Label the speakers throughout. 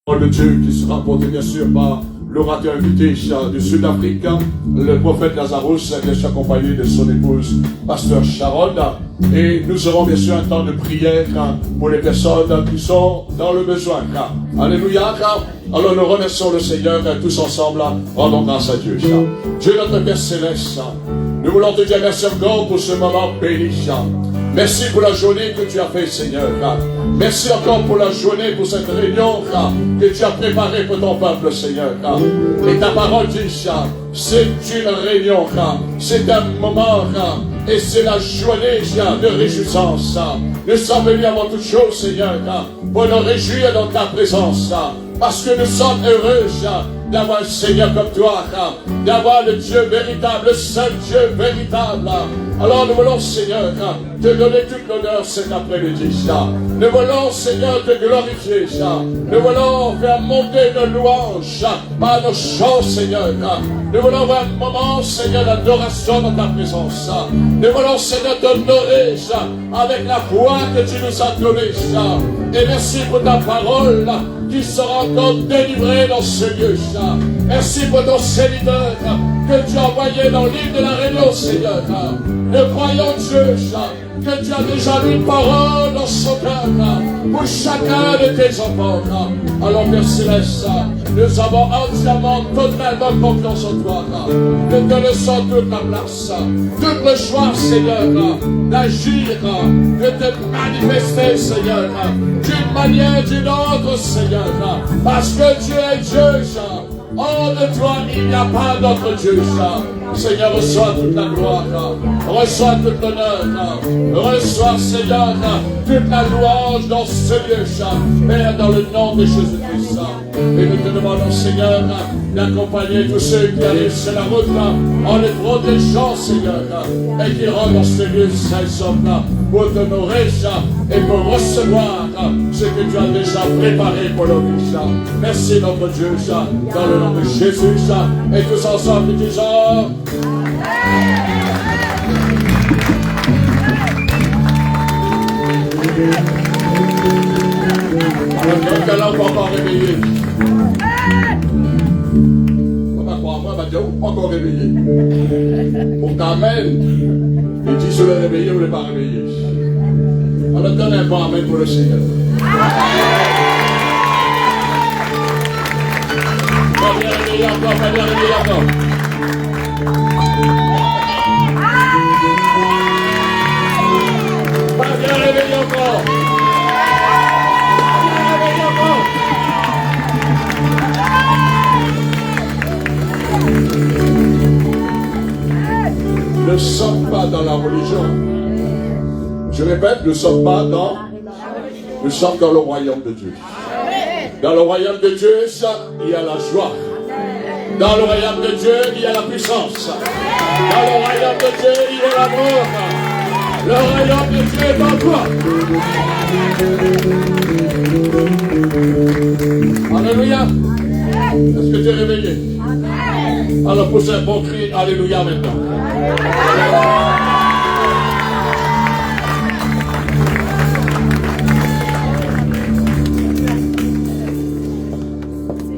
Speaker 1: De Dieu qui sera porté bien sûr par l'orateur invité du Sud-Afrique, le prophète Lazarus, bien sûr accompagné de son épouse, pasteur Sharon. Et nous aurons bien sûr un temps de prière pour les personnes qui sont dans le besoin. Alléluia. Alors nous remercions le Seigneur tous ensemble, rendons grâce à Dieu. Dieu notre Père Céleste, nous voulons te dire merci encore pour ce moment béni. Merci pour la journée que tu as fait, Seigneur. Merci encore pour la journée, pour cette réunion que tu as préparée pour ton peuple, Seigneur. Et ta parole dit, c'est une réunion, c'est un moment, et c'est la journée de réjouissance. Nous sommes venus avant toute chose, Seigneur, pour nous réjouir dans ta présence, parce que nous sommes heureux d'avoir un Seigneur comme toi, d'avoir le Dieu véritable, le seul Dieu véritable. Alors nous voulons, Seigneur, te donner toute l'honneur cet après-midi. Nous voulons, Seigneur, te glorifier. Nous voulons faire monter nos louanges par nos chants, Seigneur. Nous voulons avoir un moment, Seigneur, d'adoration dans ta présence. Nous voulons, Seigneur, t'honorer avec la foi que tu nous as donnée. Et merci pour ta parole qui sera encore délivrée dans ce lieu. Merci pour ton serviteur que tu as envoyé dans l'île de la Réunion, Seigneur. Nous croyons, Dieu, que tu as déjà mis une parole dans son cœur pour chacun de tes enfants. Alors, Père Céleste, nous avons entièrement, totalement confiance en toi. Nous te laissons toute la place, tout le choix, Seigneur, d'agir, de te manifester, Seigneur, d'une manière, d'une autre, Seigneur, parce que tu es Dieu. Hors de toi, il n'y a pas d'autre Dieu. Seigneur, reçois toute la gloire, reçois toute l'honneur, reçois, Seigneur, toute la louange dans ce lieu, Père, dans le nom de Jésus-Christ. Et nous te demandons, Seigneur, d'accompagner tous ceux qui arrivent sur la route, en les protégeant, Seigneur, et qui rentrent dans ce lieu, saint homme, pour t'honorer et pour recevoir ce que tu as déjà préparé pour leur vie. Merci, notre Dieu, dans le nom de Jésus, et tous ensemble, disons. Alors, que là, on va encore réveiller. On va croire, moi, on va encore réveiller. Pour qu'Amen, il dit, je vais réveiller ou ne pas réveiller. Alors, donne un bon Amen pour le Seigneur. On va bien réveiller encore, on va bien réveiller encore. On va bien réveiller encore. Nous ne sommes pas dans la religion. Je répète, nous ne sommes pas dans... Nous sommes dans le royaume de Dieu. Dans le royaume de Dieu, il y a la joie. Dans le royaume de Dieu, il y a la puissance. Dans le royaume de Dieu, il y a l'amour. Le royaume de Dieu est en toi. Alléluia. Est-ce que tu es réveillé? Alors poussez un bon cri, Alléluia maintenant.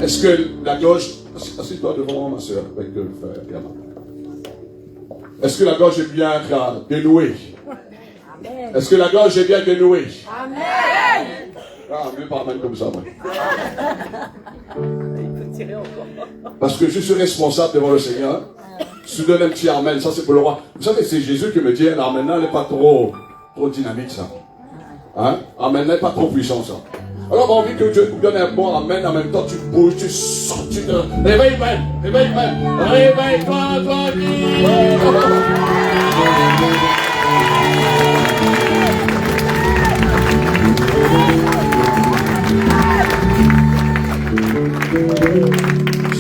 Speaker 1: Est-ce que la gorge... Assieds-toi devant ma soeur avec le frère. Est-ce que la gorge est bien dénouée? Est-ce que la gorge est bien dénouée? Amen. Ah, même pas mal comme ça, moi. Parce que je suis responsable devant le Seigneur. Je te donne un petit amen, ça c'est pour le roi. Vous savez, c'est Jésus qui me dit, l'amen n'est pas trop dynamique, ça. Hein? Amen n'est pas trop puissant, ça. Alors, on a envie que Dieu te donne un bon amen, en même temps tu bouges, tu sors, tu te... Réveille même, réveille-toi, toi qui...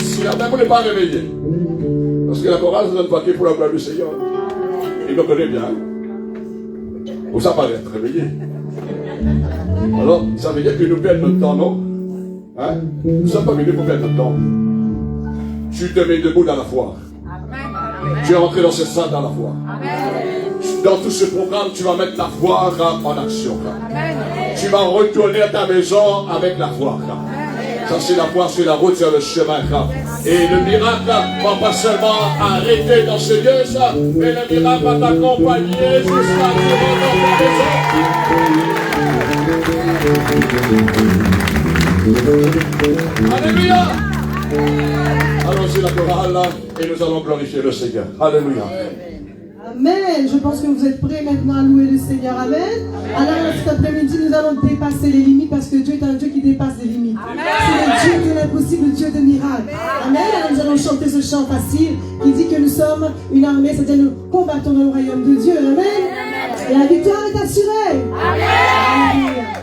Speaker 1: Si la dame n'est pas réveillée, parce que la chorale se donne paquet pour la gloire du Seigneur. Il me connaît bien. Ou ça paraît être réveillé. Alors, ça veut dire que nous perdons notre temps, non? Hein? Nous ne sommes pas venus pour perdre notre temps. Tu te mets debout dans la foi. Tu es rentré dans ce salle dans la foi. Dans tout ce programme, tu vas mettre la foi en action. Tu vas retourner à ta maison avec la foi. c'est la voie sur la route, sur le chemin. Et le miracle va pas seulement arrêter dans ce lieu, ça, mais le miracle va t'accompagner jusqu'à ta maison. Alléluia. Allons-y la chorale et nous allons glorifier le Seigneur. Alléluia.
Speaker 2: Amen. Je pense que vous êtes prêts maintenant à louer le Seigneur. Amen. Alors cet après-midi, nous allons dépasser les limites parce que Dieu est un Dieu qui dépasse les limites. C'est le Dieu de l'impossible, le Dieu de miracles. Amen. Alors nous allons chanter ce chant facile qui dit que nous sommes une armée, c'est-à-dire nous combattons dans le royaume de Dieu. Amen. Et la victoire est assurée. Amen.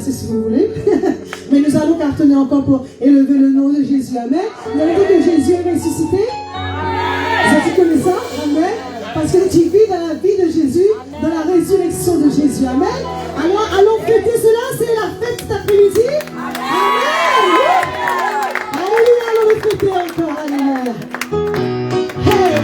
Speaker 2: Si vous voulez, mais nous allons cartonner encore pour élever le nom de Jésus. Amen. Vous avez dit que Jésus est ressuscité. Vous avez dit comme ça. Amen. Parce que tu vis dans la vie de Jésus, dans la résurrection de Jésus. Amen. Alors, allons fêter cela. C'est la fête cet après-midi. Amen. Alléluia, allons le fêter encore. Alléluia. Hey.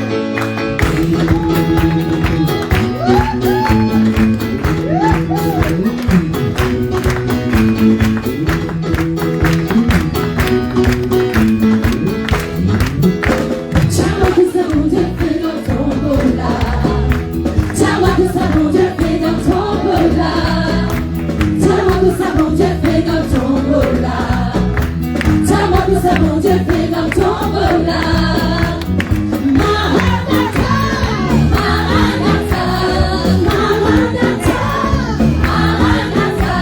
Speaker 3: Mon Dieu fait comme tombola. Maranatha, Maranatha, Maranatha, Maranatha,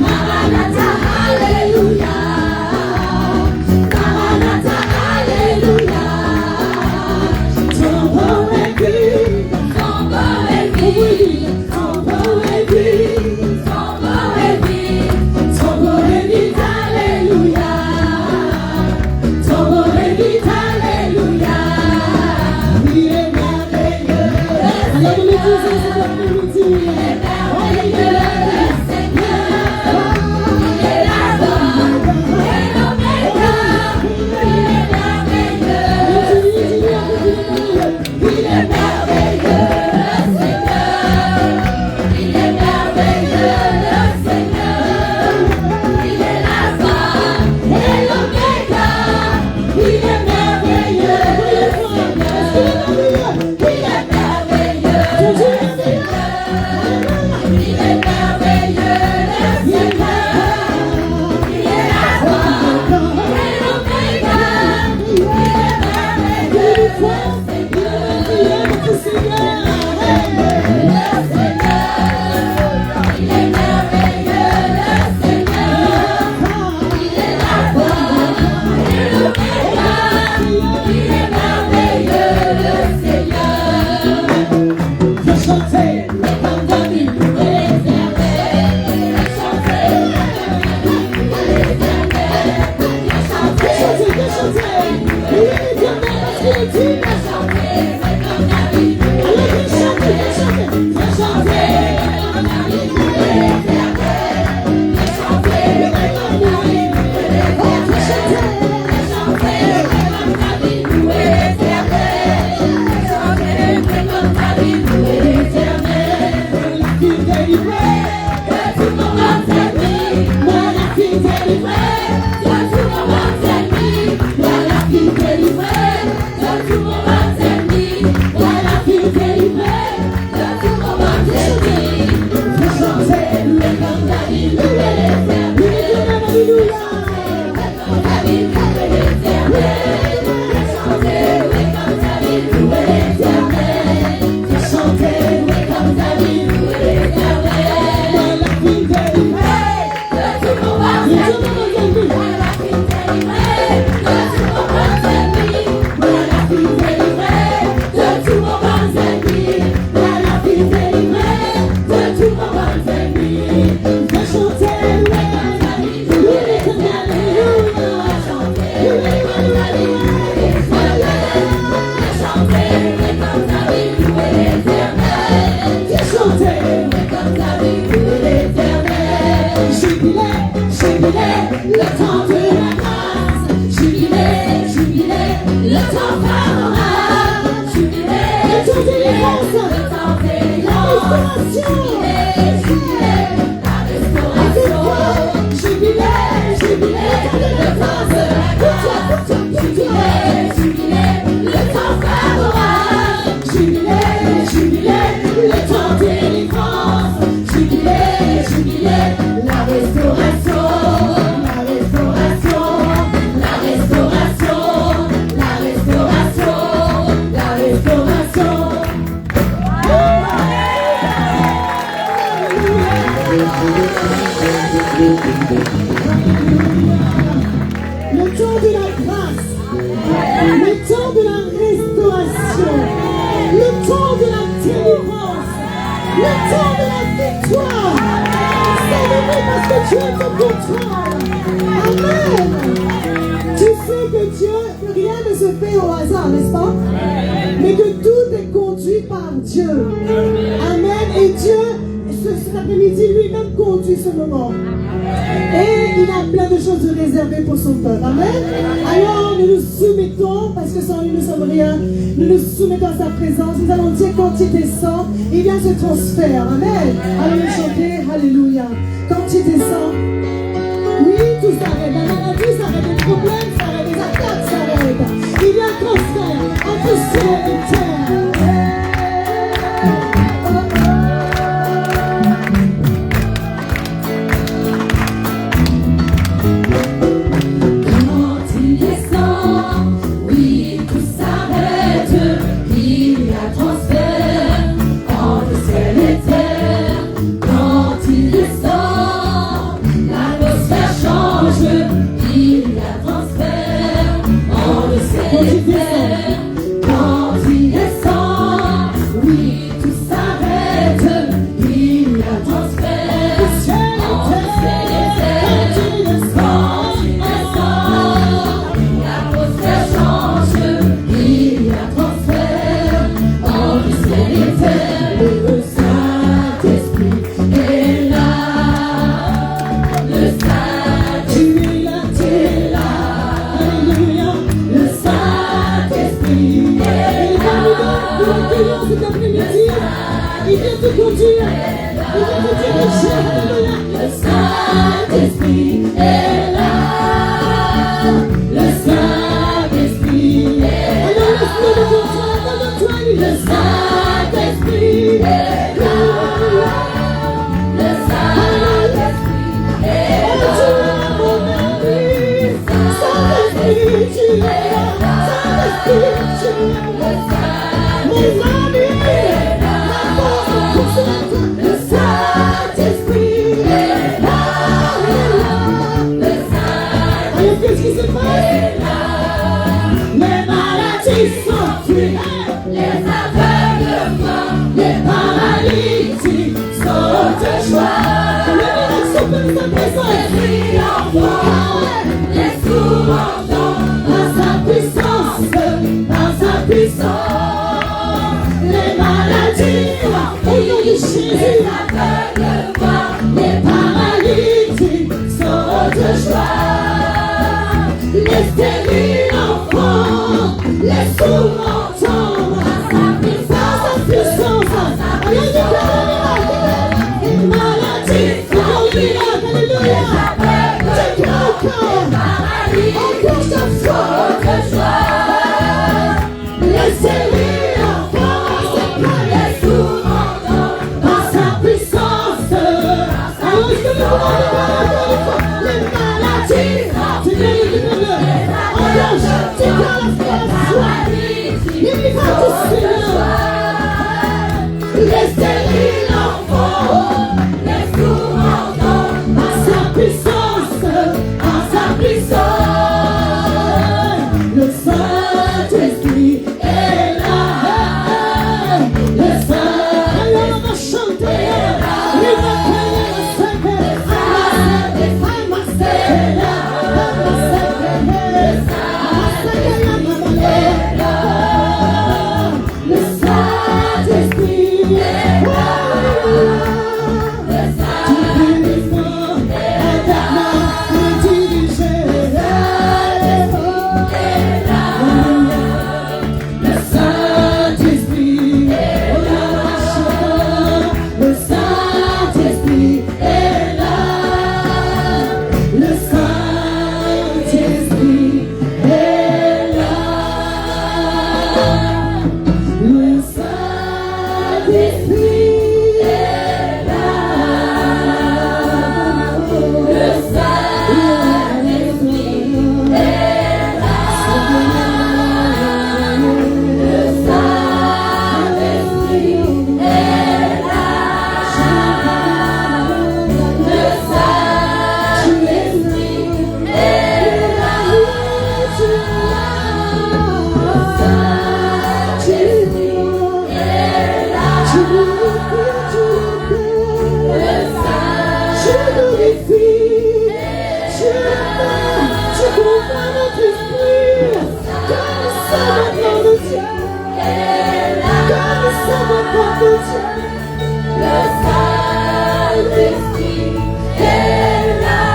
Speaker 3: Maranatha, Alléluia. Maranatha, Alléluia. Tombeau est vide, tombeau est vide, tombeau est vide, tombeau est vide, tombeau est vide, Alléluia.
Speaker 2: Le temps de la grâce, le temps de la restauration, le temps de la délivrance, le temps de la victoire. Célébrez parce que Dieu est au contrôle. Amen. Tu sais que Dieu, que rien ne se fait au hasard, n'est-ce pas? Mais que tout est conduit conduit par Dieu. Amen. Et Dieu, cet après-midi, lui-même conduit ce moment. Et il a plein de choses réservées pour son peuple. Amen. Alors nous nous soumettons, parce que sans lui nous ne sommes rien. Nous nous soumettons à sa présence. Nous allons dire quand il descend, il y a ce transfert. Amen. Allons chanter. Alléluia. Quand il descend, oui, tout s'arrête. La maladie s'arrête, les problèmes s'arrêtent, les attaques s'arrêtent. Il y a un transfert entre ciel et terre.
Speaker 3: Saint-Esprit est là.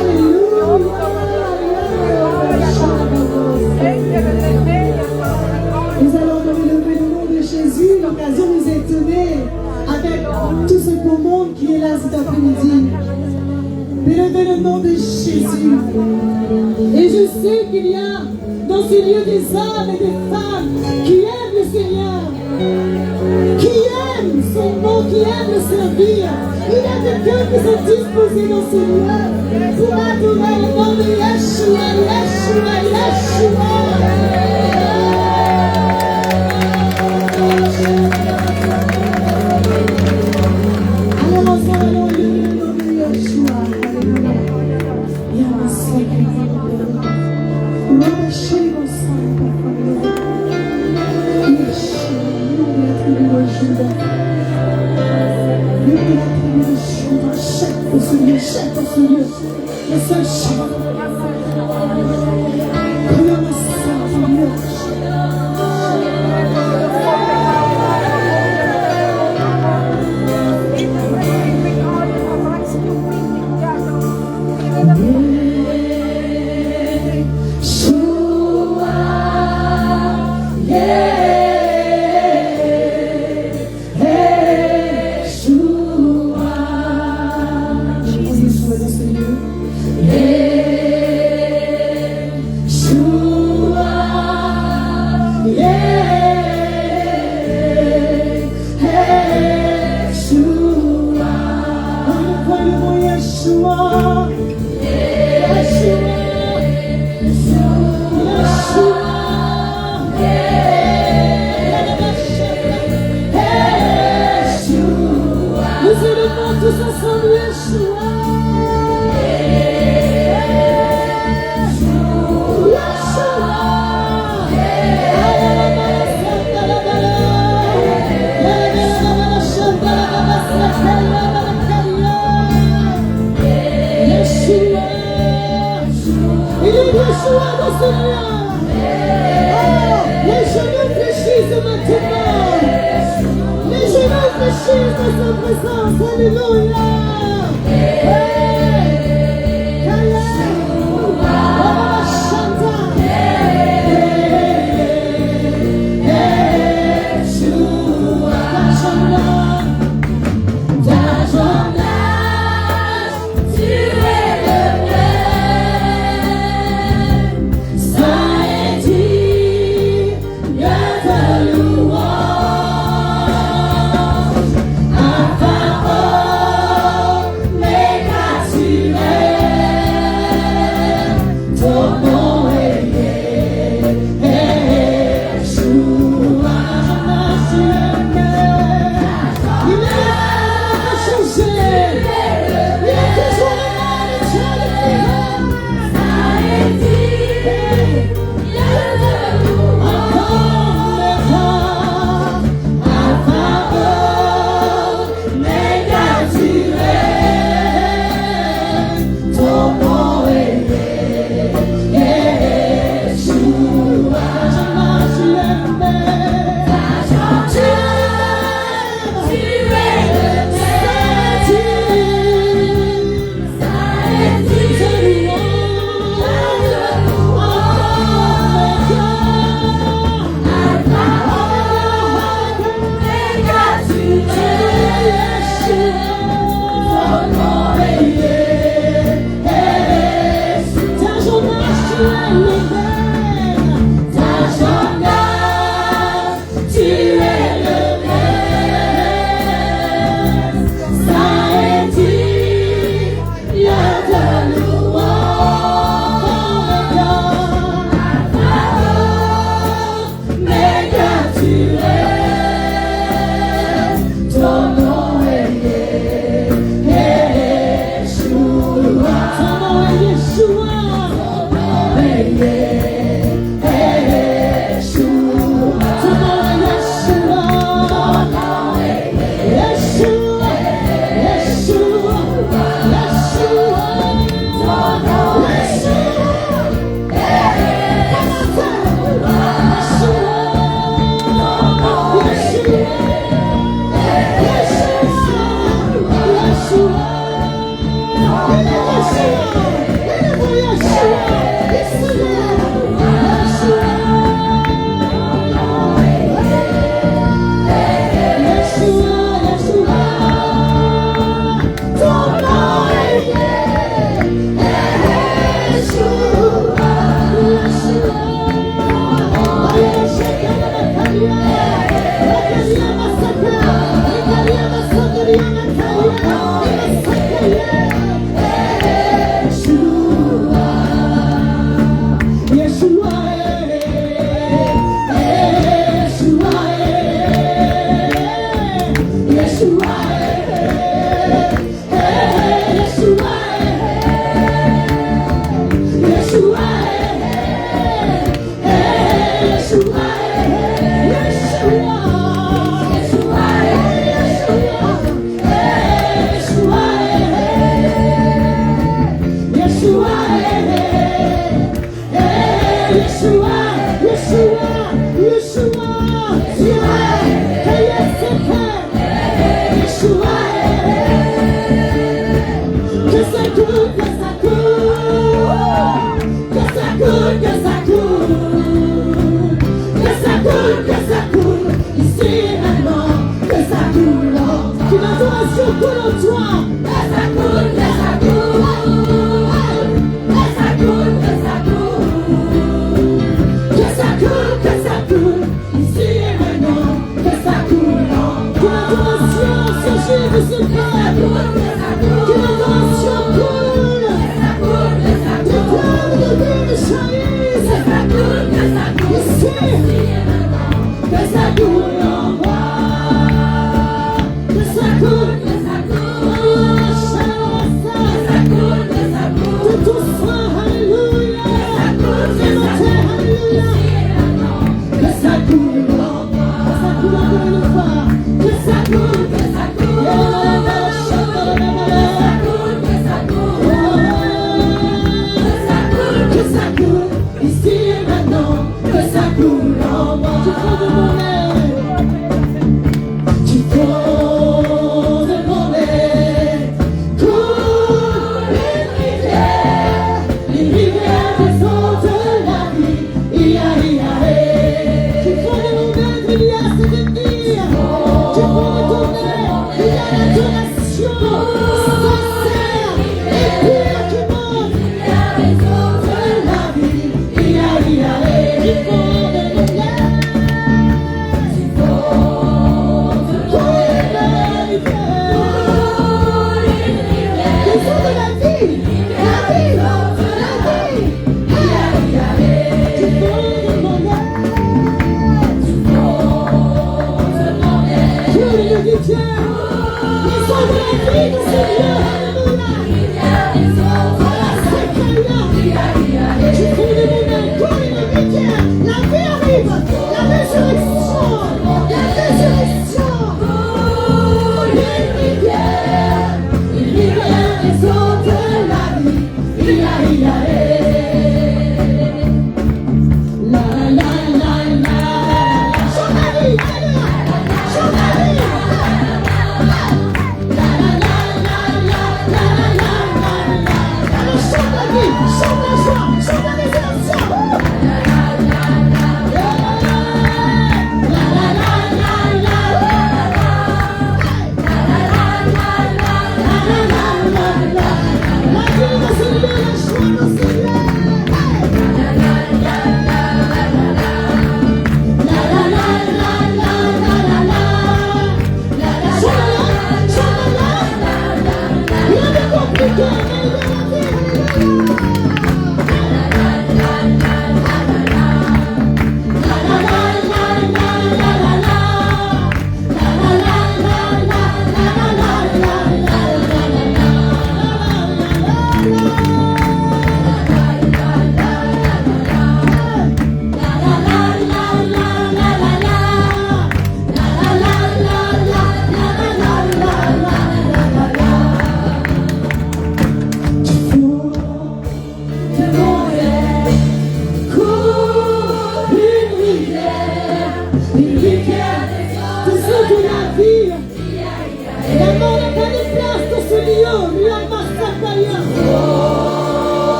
Speaker 2: Alléluia.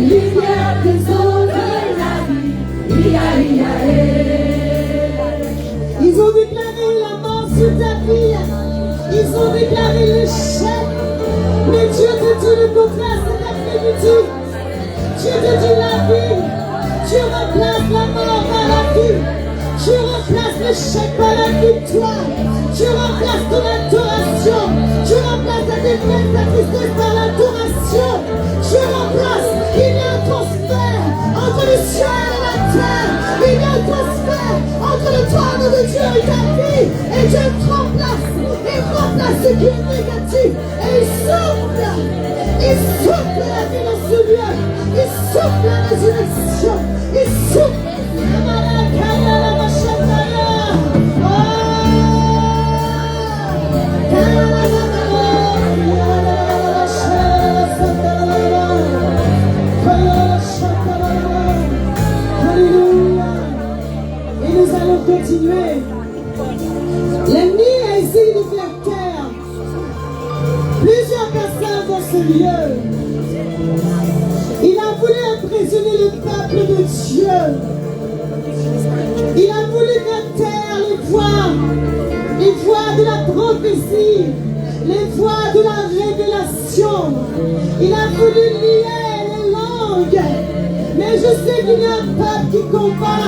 Speaker 3: Rivière
Speaker 2: Ils ont déclaré la mort sur ta vie. Ils ont déclaré l'échec. Mais Dieu te dit le contraire cet après-midi. Dieu te dit la vie. Tu remplaces la mort par la vie. Tu remplaces l'échec par la victoire. Tu remplaces ton adoration. Tu remplaces la défaite, la tristesse par l'adoration. Tu remplaces. Il y a un transfert entre le ciel et la terre. Il y a un transfert entre le trône de Dieu et ta vie. Et Dieu remplace. Il remplace ce qui est négatif. Et il souffle la vie dans ce lieu. Il souffle la résurrection. Il souffle la malakaya, la machataya. Alléluia. Et nous allons continuer. L'ennemi a essayé de faire taire plusieurs personnes dans ce lieu. Il a voulu impressionner le peuple de Dieu. Il a voulu faire taire les voix de la prophétie, les voix de la révélation. Il a voulu lier les langues. Mais je sais qu'il y a un peuple qui combat,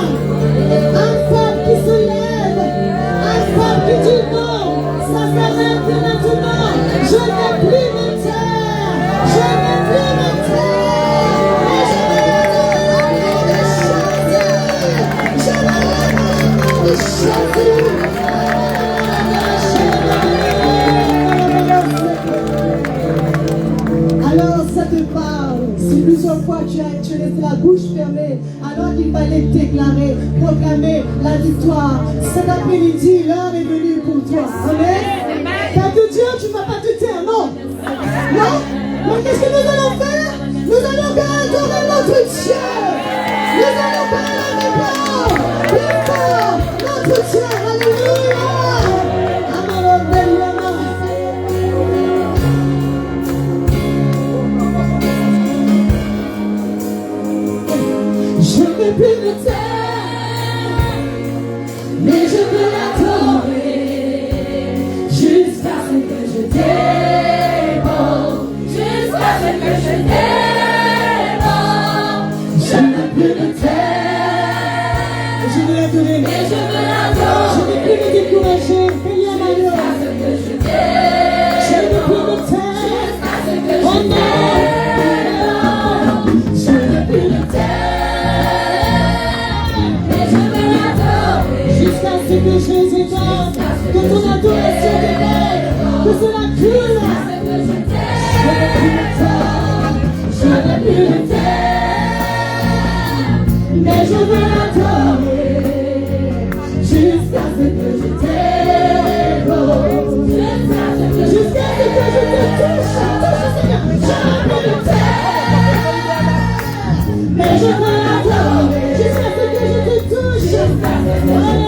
Speaker 2: un peuple qui se lève, un peuple qui dit non, ça s'arrête maintenant. Je n'ai plus me taire, je n'ai plus me taire. Et je vais de chanter. Alors ça te parle. Si plusieurs fois tu as laissé la bouche fermée, alors qu'il fallait déclarer, proclamer la victoire. Cet après-midi, l'heure est venue pour toi. Amen. T'as de Dieu, tu ne vas pas te taire, non? Non? Mais qu'est-ce que nous allons faire? Nous allons adorer notre Dieu. Nous allons faire plus fort notre Dieu. Alléluia. Je ne veux plus me taire, mais je veux l'adorer jusqu'à ce que je déborde, jusqu'à ce que je déborde. Je ne veux plus me taire, je veux l'adorer, mais je veux l'adorer. Je ne veux plus me décourager, payer un malheur. Jusqu'à ce que je déborde, je ne veux plus me taire, jusqu'à ce que je déborde. Je ne veux plus me taire. Jusqu'à ce que Jésus t'aime, que ton adoration t'élève, que cela coule. Je ne veux plus le taire, mais je veux l'adorer. Jusqu'à ce que je t'évoque, jusqu'à ce que je te touche, Seigneur. Je ne veux plus le taire, mais je veux l'adorer. Jusqu'à ce que je te touche, jusqu'à ce que je te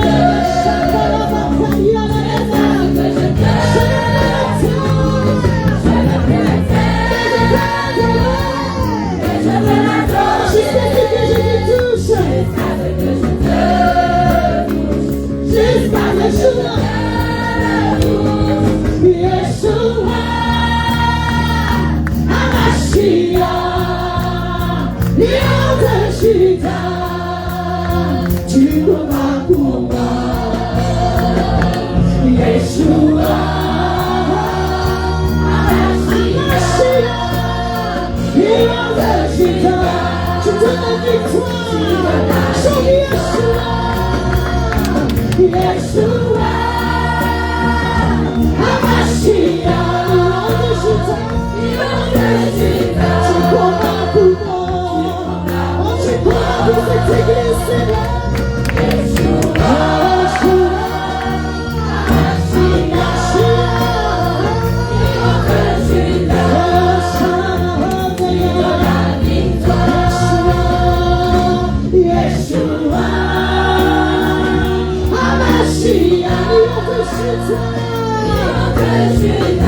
Speaker 2: tu combats pour moi, Yeshua, tu donnes la victoire, sur Yeshua, Yeshua, tu combats pour moi, tu combats pour cette église, Seigneur.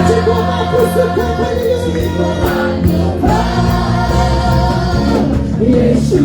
Speaker 2: Tu combats pour ce peuple, Yeshua.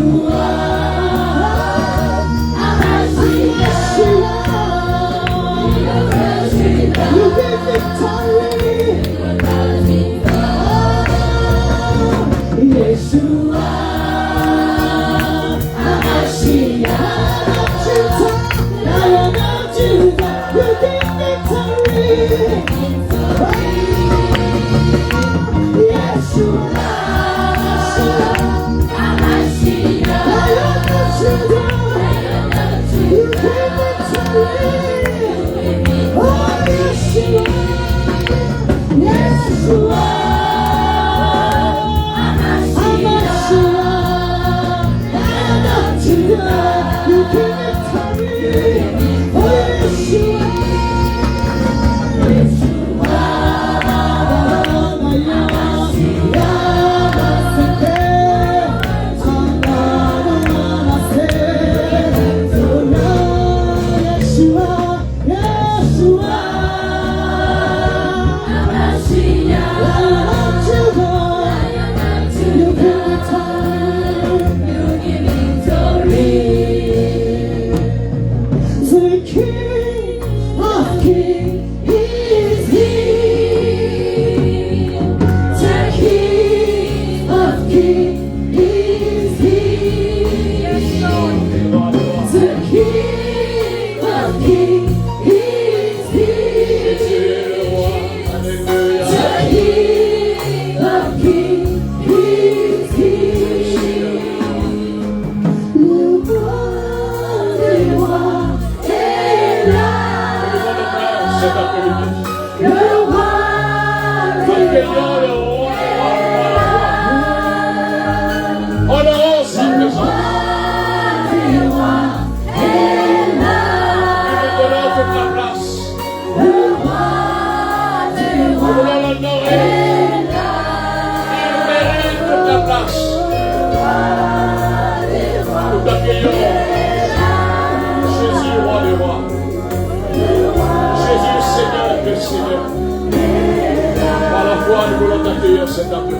Speaker 1: Papa, nous voulons t'accueillir cet après-midi.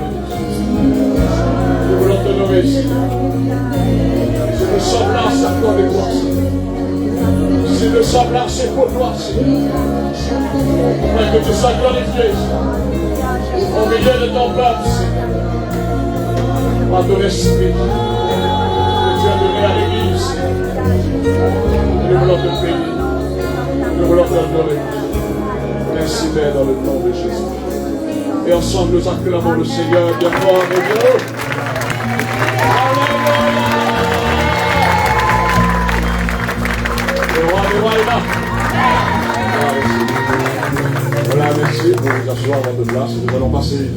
Speaker 1: Nous voulons t'honorer, Seigneur. Si le semblable s'accorde de toi, Seigneur. Si le semblable c'est pour toi, Seigneur. Afin que tu sois glorifié, Seigneur. Au milieu de ton peuple, Seigneur. Par ton esprit que tu as donné à l'Église. Nous voulons te bénir. Nous voulons t'honorer. Merci, Père, dans le nom de Jésus. Et ensemble, nous acclamons le Seigneur bien fort et bien haut. Alléluia! Le roi des rois est là. Voilà, merci pour vous asseoir dans votre place. Nous allons passer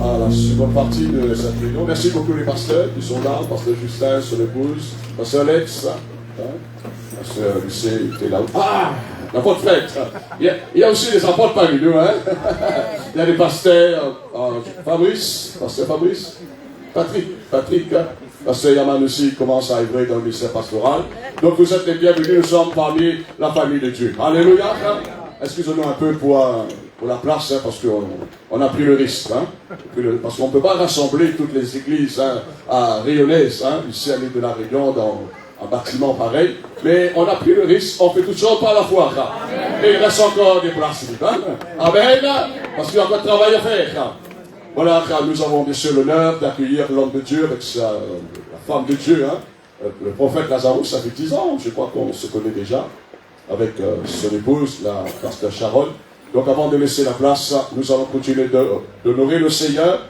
Speaker 1: à la seconde partie de cette réunion. Merci beaucoup les pasteurs qui sont là. Pasteur Justin, son épouse, Pasteur Alex, Pasteur Lucé, qui est là. Ah! L'apôtre Fred. Il y a aussi des apôtres parmi nous. Hein? Il y a des pasteurs. Fabrice, Pasteur Fabrice. Patrick. Pasteur Yaman aussi commence à œuvrer dans le ministère pastoral. Donc vous êtes les bienvenus. Nous sommes parmi la famille de Dieu. Alléluia. Excusez-nous un peu pour la place, hein, parce qu'on a pris le risque. Hein, parce qu'on ne peut pas rassembler toutes les églises à Rayonnaise, ici à l'île de la Réunion, dans un bâtiment pareil. Mais on a pris le risque, on fait toutes choses par la foi. Et il reste encore des places libres. Amen. Parce qu'il y a encore de travail à faire. Voilà, nous avons bien sûr l'honneur d'accueillir l'homme de Dieu avec la femme de Dieu. Le prophète Lazarus, ça fait 10 ans, je crois qu'on se connaît déjà, avec son épouse, la pasteur Sharon. Donc avant de laisser la place, nous allons continuer d'honorer le Seigneur.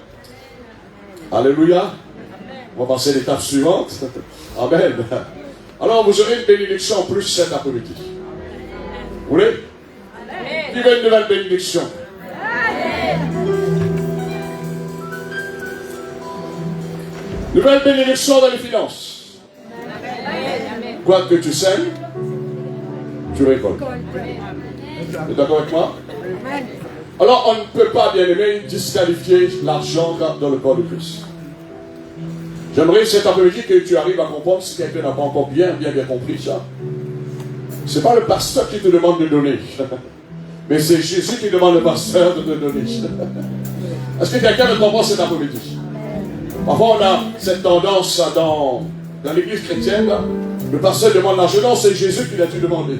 Speaker 1: Alléluia. On va passer à l'étape suivante. Amen. Alors vous aurez une bénédiction en plus cet après-midi. Vous voulez? Qui veut une nouvelle bénédiction? Nouvelle bénédiction dans les finances. Quoi que tu sèmes, tu récoltes. Tu es d'accord avec moi? Alors on ne peut pas, bien aimé, disqualifier l'argent dans le corps de Christ. J'aimerais cet après-midi que tu arrives à comprendre, si quelqu'un n'a pas encore bien compris ça. Ce n'est pas le pasteur qui te demande de donner. Mais c'est Jésus qui demande au pasteur de te donner. Est-ce que quelqu'un me comprend cet après-midi? Parfois on a cette tendance dans l'église chrétienne, le pasteur demande l'argent. Non, c'est Jésus qui l'a dû demander.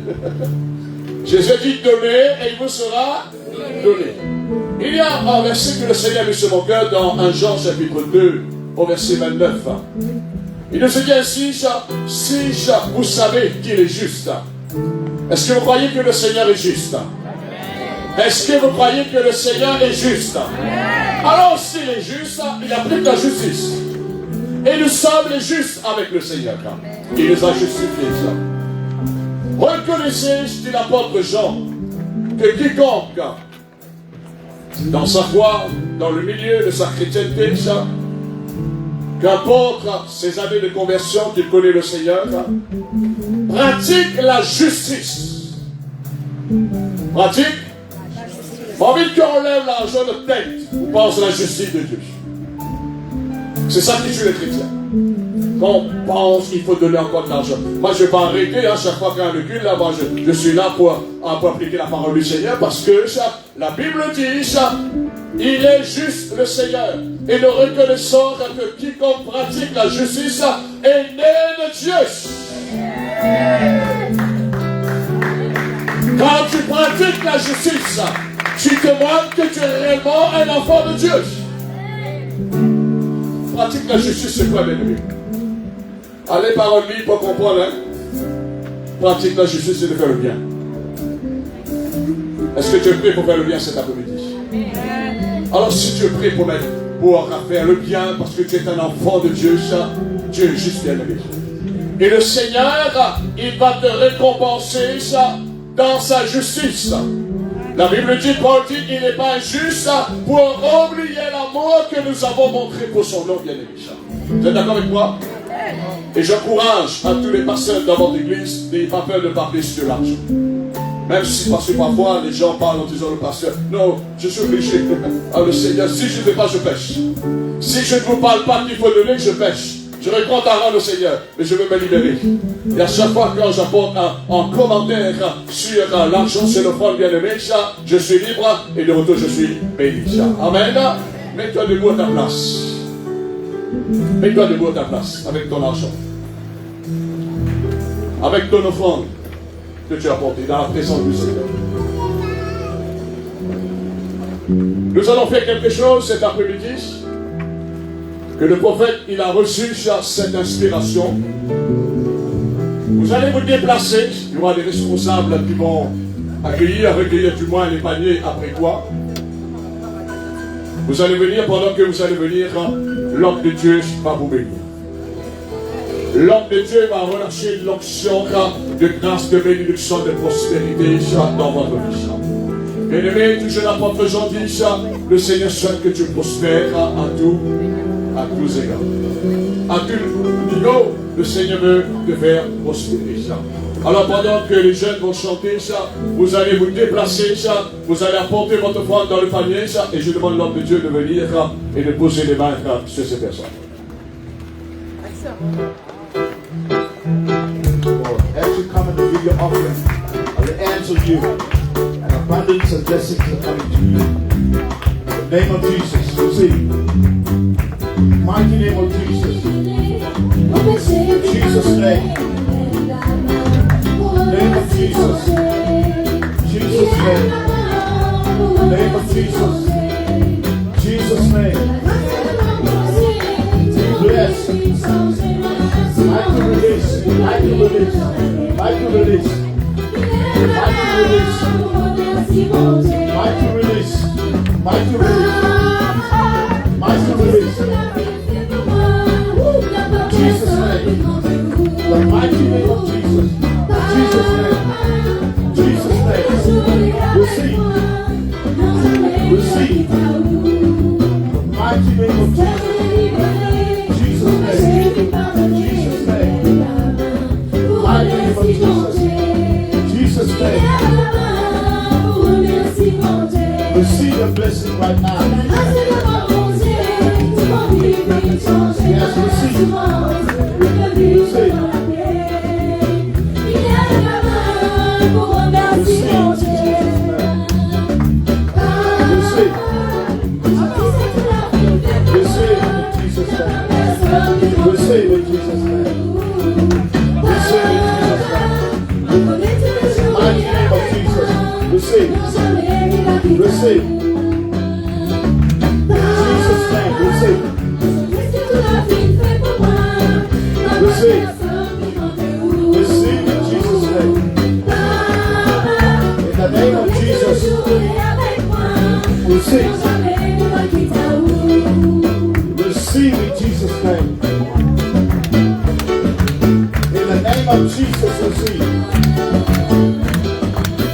Speaker 1: Jésus dit donnez et il vous sera donné. Il y a un verset que le Seigneur a mis sur mon cœur dans 1 Jean chapitre 2 au verset 29. Il nous dit ainsi, si vous savez qu'il est juste, est-ce que vous croyez que le Seigneur est juste? Est-ce que vous croyez que le Seigneur est juste? Alors s'il est juste, il applique la justice. Et nous sommes les justes avec le Seigneur. Il les a justifiés. Reconnaissez, dit l'apôtre Jean, que quiconque, dans sa foi, dans le milieu de sa chrétienté, qu'importe ces années de conversion qu'il connaît le Seigneur, pratique la justice. Pratique. Envie qu'on lève l'argent de tête, on pense à la justice de Dieu. C'est ça qui tue les chrétiens. Quand on pense qu'il faut donner encore de l'argent. Moi, je ne vais pas arrêter, chaque fois qu'il y a un recul, là, moi, je suis là pour appliquer la parole du Seigneur, parce que la Bible dit, il est juste le Seigneur. Et nous reconnaissons que quiconque pratique la justice est né de Dieu. Quand tu pratiques la justice, tu te montres que tu es réellement un enfant de Dieu. Pratique la justice, c'est quoi, bien-aimé? Allez, parole libre pour comprendre. Pratique la justice, c'est de faire le bien. Est-ce que tu es prêt pour faire le bien cet après-midi? Alors, si tu es prêt pour faire le bien, parce que tu es un enfant de Dieu, tu es juste bien-aimé. Et le Seigneur, il va te récompenser dans sa justice. La Bible dit, Paul dit, il n'est pas injuste pour oublier l'amour que nous avons montré pour son nom bien-aimé. Vous êtes d'accord avec moi? Et j'encourage à tous les pasteurs dans votre église, n'ayez pas peur de parler sur l'argent. Même si, parce que parfois, les gens parlent en disant le pasteur, non, je suis obligé. Ah, le Seigneur, si je ne fais pas, je pêche. Si je ne vous parle pas qu'il faut donner, je pêche. J'aurais compte à rendre au Seigneur, mais je veux me libérer. Et à chaque fois quand j'apporte un commentaire sur l'argent, c'est l'offrande bien-aimé, je suis libre et de retour je suis béni. Amen. Mets-toi debout à ta place. Mets-toi debout à ta place avec ton argent. Avec ton offrande que tu as apportée dans la présence du Seigneur. Nous allons faire quelque chose cet après-midi. Que le prophète, il a reçu cette inspiration. Vous allez vous déplacer. Il y aura des responsables qui vont recueillir du moins les paniers après quoi. Vous allez venir, pendant que vous allez venir, l'homme de Dieu va vous bénir. L'homme de Dieu va relâcher l'onction de grâce, de bénédiction, de prospérité dans votre vie. Bien-aimé, toujours l'apôtre Jean dit, le Seigneur souhaite que tu prospères à tous égards. À tout niveau, le Seigneur veut te faire prospérer. Alors pendant que les jeunes vont chanter ça, vous allez vous déplacer ça, vous allez apporter votre offrande dans le panier ça, et je demande l'homme de Dieu de venir et de poser les mains sur ces personnes.
Speaker 4: As you come and give your offering, I will answer you, and abundance of blessings are coming to you. In the name of Jesus, you see, mighty name of Jesus, Jesus' name. Name of Jesus. Jesus' name. Name of Jesus. Jesus' name. Bless. I can release. I can release. I can release. I can release. I can release. I can release. I can release. Jesus' name. The mighty name of Jesus. Jesus' name. Jesus' name. Receive. Receive. Mighty name of Jesus. Jesus' name. Jesus' name. Mighty name of Jesus. Jesus' name. Receive the blessing right now. Yes, receive. Receive. Receive in Jesus' name. Receive in Jesus' name. Mighty name of Jesus. Receive. Receive. Jesus' name. Receive. Receive. Receive in Jesus' name. In the name of Jesus. Receive. Receive in Jesus' name. In the name of Jesus, receive.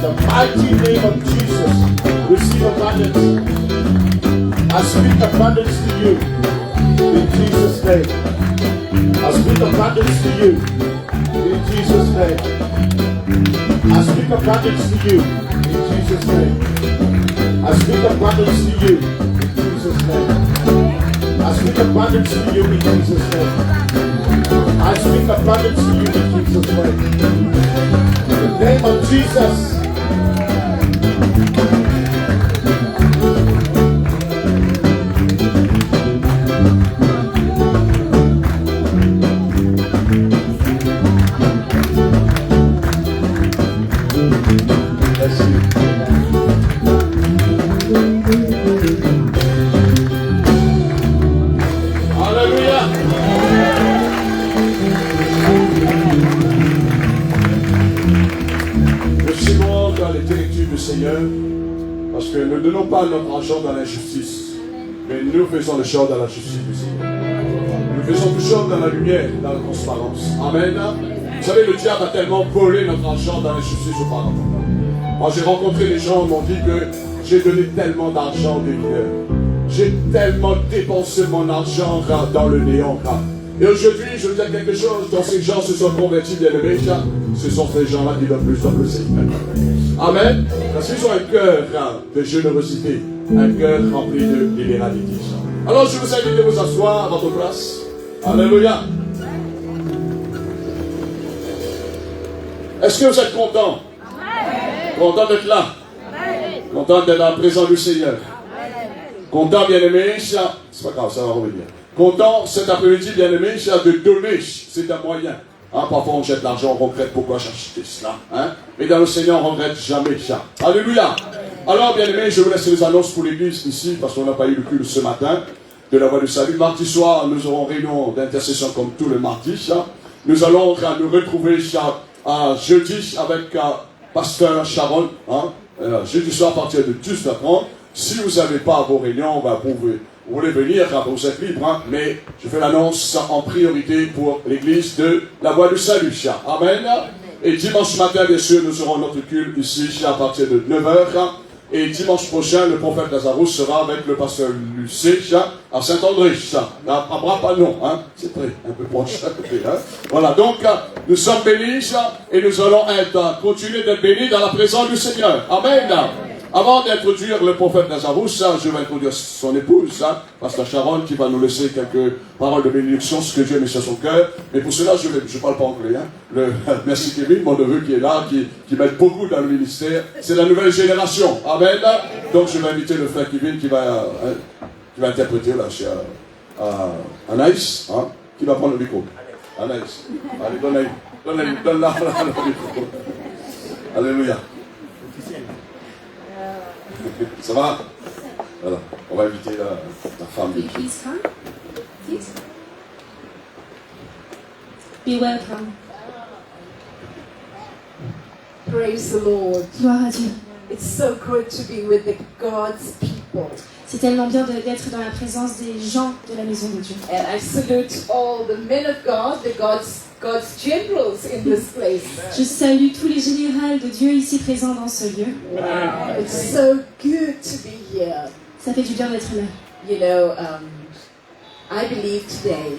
Speaker 4: The mighty name of Jesus, receive abundance. I speak abundance to you. In Jesus' name. I speak abundance to you. In Jesus' name. I speak abundance to you. In Jesus' name. I speak abundance to you. In Jesus' name. I speak abundance to you in Jesus' name. I speak abundance to you in Jesus' name. In the name of Jesus. Bless you.
Speaker 1: Seigneur, parce que nous ne donnons pas notre argent dans l'injustice, mais nous faisons le choix dans la justice du Seigneur. Nous faisons tout choix dans la lumière, dans la transparence. Amen. Vous savez, le diable a tellement volé notre argent dans l'injustice auparavant. Moi, j'ai rencontré des gens qui m'ont dit que j'ai donné tellement d'argent aux mineurs. J'ai tellement dépensé mon argent dans le néant. Et aujourd'hui, je veux dire quelque chose, quand ces gens se sont convertis, bien aimés, ce sont ces gens-là qui donnent plus dans le Seigneur. Amen. Parce qu'ils ont un cœur de générosité, un cœur rempli de libéralité. Alors je vous invite à vous asseoir à votre place. Alléluia. Est-ce que vous êtes content? Content d'être là? Content d'être dans la présence du Seigneur? Content, bien-aimé, c'est pas grave, ça va revenir. Content cet après-midi, bien-aimé, de donner, c'est un moyen. Hein, parfois on jette l'argent, on regrette pourquoi j'ai acheté cela. Hein? Mais dans le Seigneur, on ne regrette jamais ça. Alléluia. Alors, bien-aimé, je vous laisse les annonces pour l'église ici, parce qu'on n'a pas eu le culte ce matin de la voix du salut. Mardi soir, nous aurons réunion d'intercession comme tous les mardis. Nous allons nous retrouver jeudi avec Pasteur Sharon. Jeudi soir à partir de 10h30. Si vous n'avez pas vos réunions, vous voulez venir, vous êtes libre, mais je fais l'annonce en priorité pour l'église de la voix du salut. Amen. Et dimanche matin, bien sûr, nous aurons notre culte ici à partir de 9h. Et dimanche prochain, le prophète Lazarus sera avec le pasteur Lucé à Saint-André. À Brapanon, c'est près, un peu proche. Voilà, donc nous sommes bénis et nous allons continuer d'être bénis dans la présence du Seigneur. Amen. Avant d'introduire le prophète Lazarus, je vais introduire son épouse, pasteur Sharon, qui va nous laisser quelques paroles de bénédiction, ce que Dieu a mis sur son cœur. Mais pour cela, je ne parle pas anglais. Merci Kevin, mon neveu qui est là, qui m'aide beaucoup dans le ministère. C'est la nouvelle génération. Amen. Donc je vais inviter le frère Kevin qui va interpréter là chez Anaïs, qui va prendre le micro. Anaïs. Allez, donne-la le micro. Alléluia. Ça va? Voilà. On va inviter la femme de Dieu.
Speaker 3: Please come. Please. Be welcome.
Speaker 5: Praise the Lord.
Speaker 3: Gloire à Dieu.
Speaker 5: It's so good to be with God's people.
Speaker 3: C'est tellement bien d'être dans la présence des gens de la maison de Dieu.
Speaker 5: And I salute all the men of God, God's generals in this place.
Speaker 3: Je salue tous les généraux de Dieu ici présents dans ce lieu.
Speaker 5: Wow, it's so good to be here.
Speaker 3: Ça fait du bien d'être là.
Speaker 5: You know, I believe today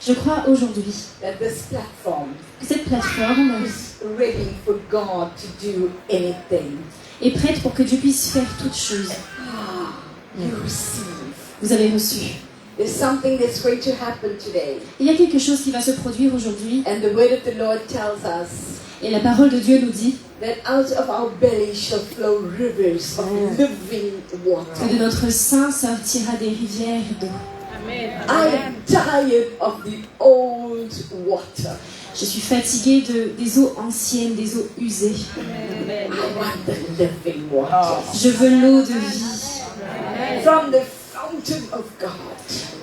Speaker 3: Je crois aujourd'hui
Speaker 5: that this platform
Speaker 3: que cette plateforme
Speaker 5: is ready for God to do anything.
Speaker 3: est prête pour que Dieu puisse faire toutes choses.
Speaker 5: You receive.
Speaker 3: Vous avez reçu.
Speaker 5: There's something that's going to happen today.
Speaker 3: Il y a quelque chose qui va se produire aujourd'hui.
Speaker 5: And the word of the Lord tells us
Speaker 3: Et la parole de Dieu nous dit
Speaker 5: that out of our belly shall flow rivers of living water.
Speaker 3: que de notre sein sortira des rivières d'eau.
Speaker 5: I am tired of the old water.
Speaker 3: Je suis fatiguée des eaux anciennes, des eaux usées.
Speaker 5: I want the living water.
Speaker 3: Je veux l'eau de vie.
Speaker 5: From the fountain of God.